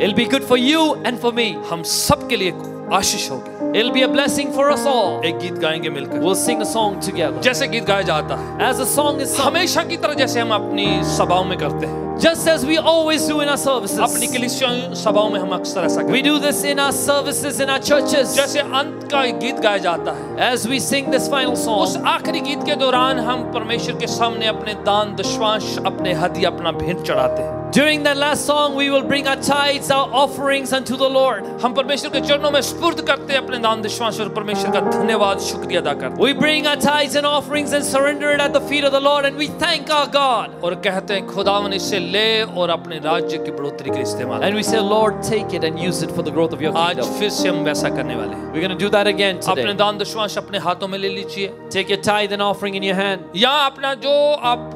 Speaker 2: It'll be good for you and for me.
Speaker 1: हम सब के लिए आशीष होगी.
Speaker 2: It'll be a blessing for us all.
Speaker 1: एक गीत गाएंगे मिलकर,
Speaker 2: We'll sing a song together.
Speaker 1: जैसे गीत गाया जाता है,
Speaker 2: As a song is sung,
Speaker 1: हमेशा की तरह जैसे हम अपनी सभाओं में करते हैं,
Speaker 2: just as we always do in our
Speaker 1: अपनी
Speaker 2: services.
Speaker 1: कलीसिया सभाओं में हम अक्सर ऐसा करते
Speaker 2: We do this in our services, in our churches.
Speaker 1: हैं. जैसे अंत का एक गीत गाया जाता है,
Speaker 2: As we sing this final
Speaker 1: उस
Speaker 2: song,
Speaker 1: आखिरी गीत के दौरान हम परमेश्वर के सामने अपने दान दशवांश, अपने हदिया, अपना भेंट चढ़ाते हैं.
Speaker 2: during that last song, we will bring our tithes, our offerings unto the Lord.
Speaker 1: हम परमेश्वर के चरणों में स्पुर्द करते हैं अपने दान दशवांश और परमेश्वर का धन्यवाद, शुक्रिया अदा करते हैं,
Speaker 2: We bring our tithes and offerings and surrender it at the feet of the Lord, and we thank our God.
Speaker 1: और कहते हैं खुदावन इसे ले और अपने राज्य की बढ़ोतरी के लिए इस्तेमाल
Speaker 2: And we say, Lord, take it and use it for the growth of your
Speaker 1: कर. आज
Speaker 2: kingdom.
Speaker 1: फिर से हम वैसा करने वाले हैं.
Speaker 2: We're going to do that again
Speaker 1: अपने
Speaker 2: today.
Speaker 1: दान दशवांश अपने हाथों में ले लीजिए,
Speaker 2: Take your tithe and offering in your hand,
Speaker 1: या अपना जो आप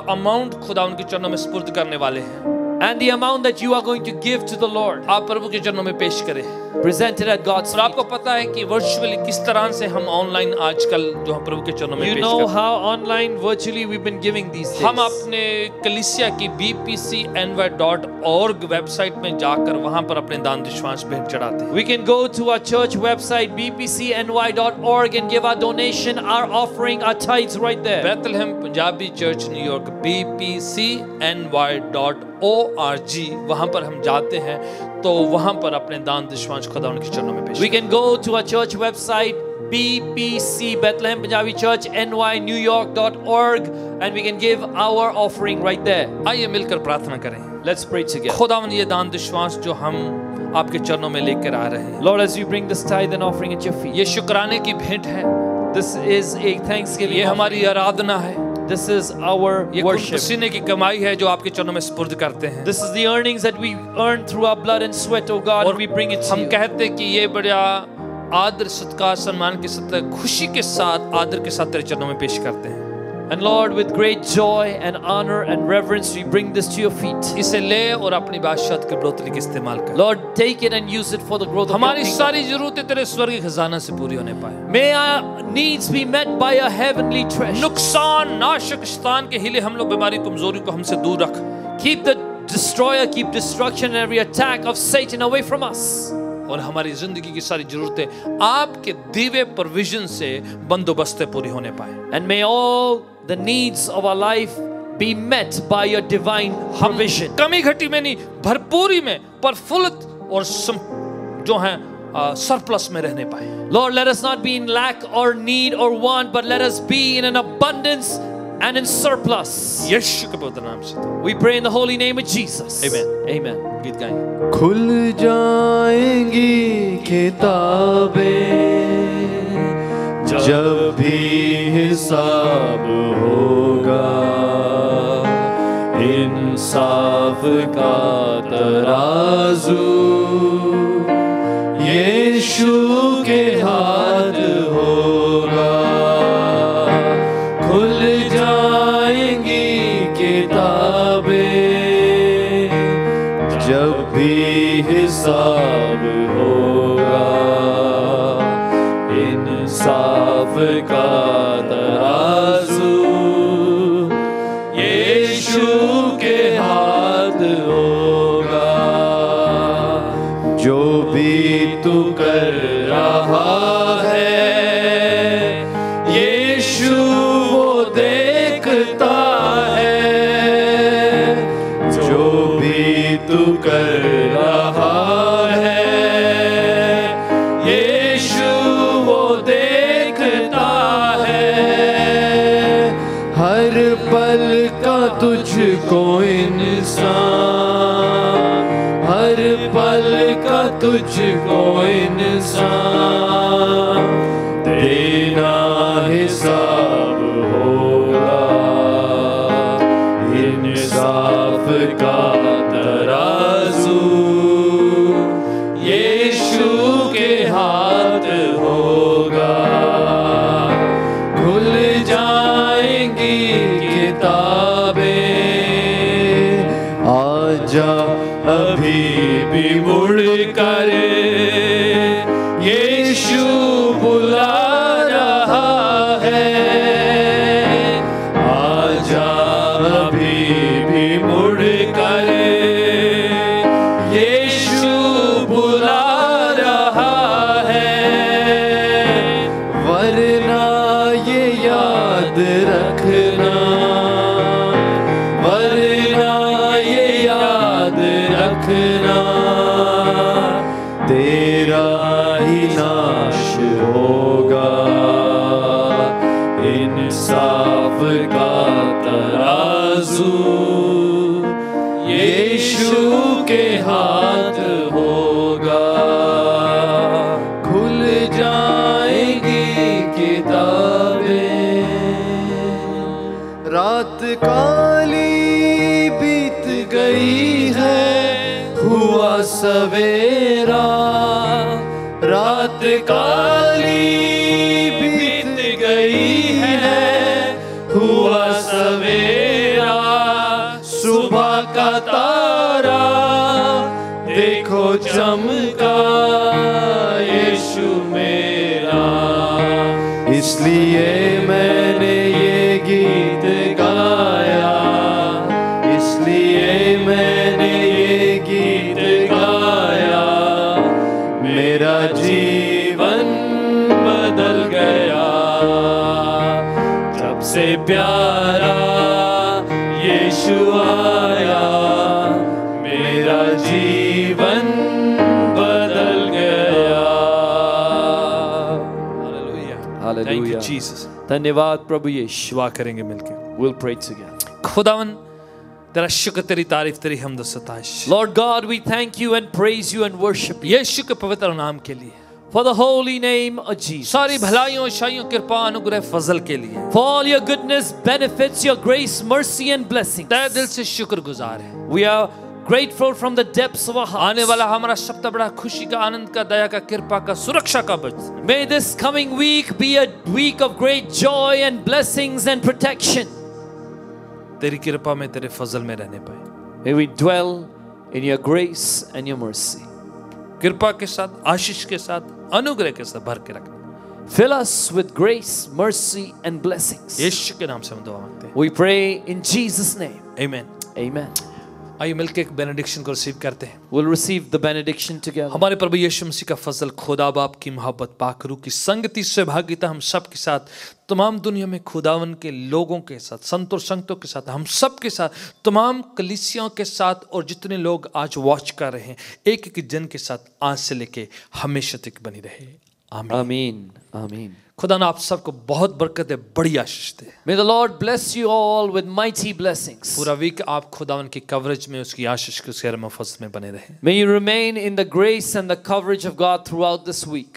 Speaker 1: अमाउंट खुदावन के चरणों में स्पुर्द करने वाले हैं,
Speaker 2: and the amount that you are going to give to the Lord.
Speaker 1: आप प्रभु के चरणों में पेश करें.
Speaker 2: Present it at God's
Speaker 1: और आपको
Speaker 2: feet.
Speaker 1: पता है कि वर्चुअली किस तरह से हम ऑनलाइन आजकल जो हम प्रभु के चरणों में
Speaker 2: You
Speaker 1: पेश
Speaker 2: know
Speaker 1: करते हैं.
Speaker 2: how online, virtually, we've been giving these
Speaker 1: हम
Speaker 2: days.
Speaker 1: अपने कलीसिया की bpcny.org वेबसाइट में जाकर वहां पर अपने दान दशवांश भेंट चढ़ाते हैं.
Speaker 2: We can go to our church website, bpcny.org, and give our donation, our offering, our tithes right there.
Speaker 1: Bethlehem Punjabi church New York bpcny.org, वहां पर हम जाते हैं तो वहां पर अपने दान दशवांश खुदा उनके चरणों में पेश
Speaker 2: We can go to our church website, BPC Bethlehem Punjabi Church, nynewyork.org, and we can give our offering right there.
Speaker 1: आइए मिलकर प्रार्थना करें.
Speaker 2: Let's pray together.
Speaker 1: खुदावन ये दान दशवांश जो हम आपके चरणों में लेकर आ रहे हैं,
Speaker 2: Lord, as you bring this tithe and offering at your feet,
Speaker 1: ये शुक्राने की भेंट है,
Speaker 2: this is a thanksgiving
Speaker 1: ये
Speaker 2: offering.
Speaker 1: हमारी आराधना है,
Speaker 2: This is our
Speaker 1: ये खून
Speaker 2: worship.
Speaker 1: पसीने की कमाई है जो आपके चरणों में स्पुर्द करते हैं.
Speaker 2: This is the earnings that we earn through our blood and sweat, oh God, and we bring it to
Speaker 1: हम
Speaker 2: you.
Speaker 1: कहते हैं कि ये बड़ा आदर, सत्कार, सम्मान के साथ, खुशी के साथ, आदर के साथ तेरे चरणों में पेश करते हैं.
Speaker 2: And Lord, with great joy and honor and reverence, we bring this to your feet.
Speaker 1: इसे ले और अपनी बादशाहत के बढ़ोतरी के इस्तेमाल कर.
Speaker 2: Lord, take it and use it for the growth of your
Speaker 1: हमारी
Speaker 2: kingdom.
Speaker 1: सारी जरूरतें तेरे स्वर्गीय खजाना से पूरी होने पाए.
Speaker 2: May our needs be met by a heavenly treasure.
Speaker 1: नुकसान, नाशक, शैतान के हिले, हम लोग बीमारी, कमजोरी को हमसे दूर रख.
Speaker 2: Keep the destroyer, keep destruction and every attack of Satan away from us.
Speaker 1: और हमारी जिंदगी की सारी जरूरतें आपके दिव्य प्रोविजन से बंदोबस्त पूरी होने पाए.
Speaker 2: And may all the needs of our life be met by your divine provision.
Speaker 1: कमी घटी में नहीं, भरपूरी में, प्रफुल्लित और जो हैं सरप्लस में रहने पाए.
Speaker 2: Lord, let us not be in lack or need or want, but let us be in an abundance and in surplus.
Speaker 1: यीशु के पवित्र नाम से
Speaker 2: We pray in the holy name of Jesus.
Speaker 1: Amen.
Speaker 2: Amen.
Speaker 1: गीत गाएंगे.
Speaker 3: खुल जाएंगी किताबें जब भी हिसाब होगा, इंसाफ का तराजू यीशु के हाथ होगा. खुल जाएंगी किताबें जब भी हिसाब होगा, इंसाफ का तराजू यीशु के हाथ होगा. जो भी तू कर रहा है यीशु वो देखता है, तुझको इंसान, हर पल का तुझको इंसान, देना हिसाब होगा। इंसाफ का तराजू यीशु के हाथ होगा। खुल जाएंगी किताबें, आजा अभी भी मुड़ कर, यीशु बुला रहा है। आजा अभी भी मुड़ कर, यीशु बुला रहा है। वरना ये याद रखना, वरना ये याद रखना, तेरा ही नाश होगा। इंसाफ का तराजू यीशु के हाथ होगा। खुल जाएंगी किताबें, रात काली बीत गई है, हुआ सवेरा। रात काली बीत गई है, हुआ सवेरा। सुबह का तारा देखो चमका, यीशु मेरा। इसलिए मैंने ये गीत गाया, इसलिए मैंने ये गीत गाया। मेरा जीवन बदल गया, जब से प्यारा यीशु आया। मेरा जीवन बदल गया।
Speaker 1: Hallelujah. Thank you, Jesus.
Speaker 2: धन्यवाद प्रभु यीशु।
Speaker 1: दुआ करेंगे मिलके।
Speaker 2: We'll pray together.
Speaker 1: खुदावन तेरा शुक्र, तेरी तारीफ, तेरी हम्द और सताइश।
Speaker 2: Lord God, we thank you and praise you and worship you
Speaker 1: यीशु के पवित्र नाम के लिए,
Speaker 2: for the holy name of Jesus.
Speaker 1: सारी भलाइयों, शाइयों, कृपा, अनुग्रह, फजल के लिए
Speaker 2: For all your goodness, benefits, your grace, mercy and blessings.
Speaker 1: तहे दिल से शुक्रगुजार है।
Speaker 2: We are grateful from the depths of our
Speaker 1: आने
Speaker 2: hearts.
Speaker 1: वाला हमारा सप्ताह बड़ा खुशी का, आनंद का, दया का, कृपा का, सुरक्षा का बच।
Speaker 2: May this coming week be a week of great joy and blessings and protection.
Speaker 1: तेरी कृपा में, तेरे फजल में रहने पाए।
Speaker 2: May we dwell in your grace and your mercy.
Speaker 1: कृपा के साथ, आशीष के साथ, अनुग्रह के साथ भर के रखना।
Speaker 2: Fill us with grace, mercy and blessings.
Speaker 1: यीशु के नाम से हम दुआ मांगते हैं।
Speaker 2: We pray in Jesus' name.
Speaker 1: आमीन।
Speaker 2: Amen.
Speaker 1: आइए मिलकर एक बेनेडिक्शन को रिसीव करते हैं।
Speaker 2: We'll receive the benediction together.
Speaker 1: हमारे प्रभु यीशु मसीह का फजल, खुदा बाप की मोहब्बत, पाक रूह की संगति, सहभागिता हम सब के साथ, तमाम दुनिया में खुदावन के लोगों के साथ, संतों संगतों के साथ, हम सब के साथ, तमाम कलीसियाओं के साथ, और जितने लोग आज वॉच कर रहे हैं, एक एक जन के साथ आज से लेके हमेशा तक बनी रहे। आमीन।
Speaker 2: Amen. Amen.
Speaker 1: खुदा ना आप सबको बहुत बरकत है, बड़ी आशीष दे।
Speaker 2: May the Lord bless you all with mighty blessings.
Speaker 1: पूरा वीक आप खुदावन की कवरेज में, उसकी आशीष के खैर महफूज में बने रहे।
Speaker 2: May you remain in the grace and the coverage of God throughout this week.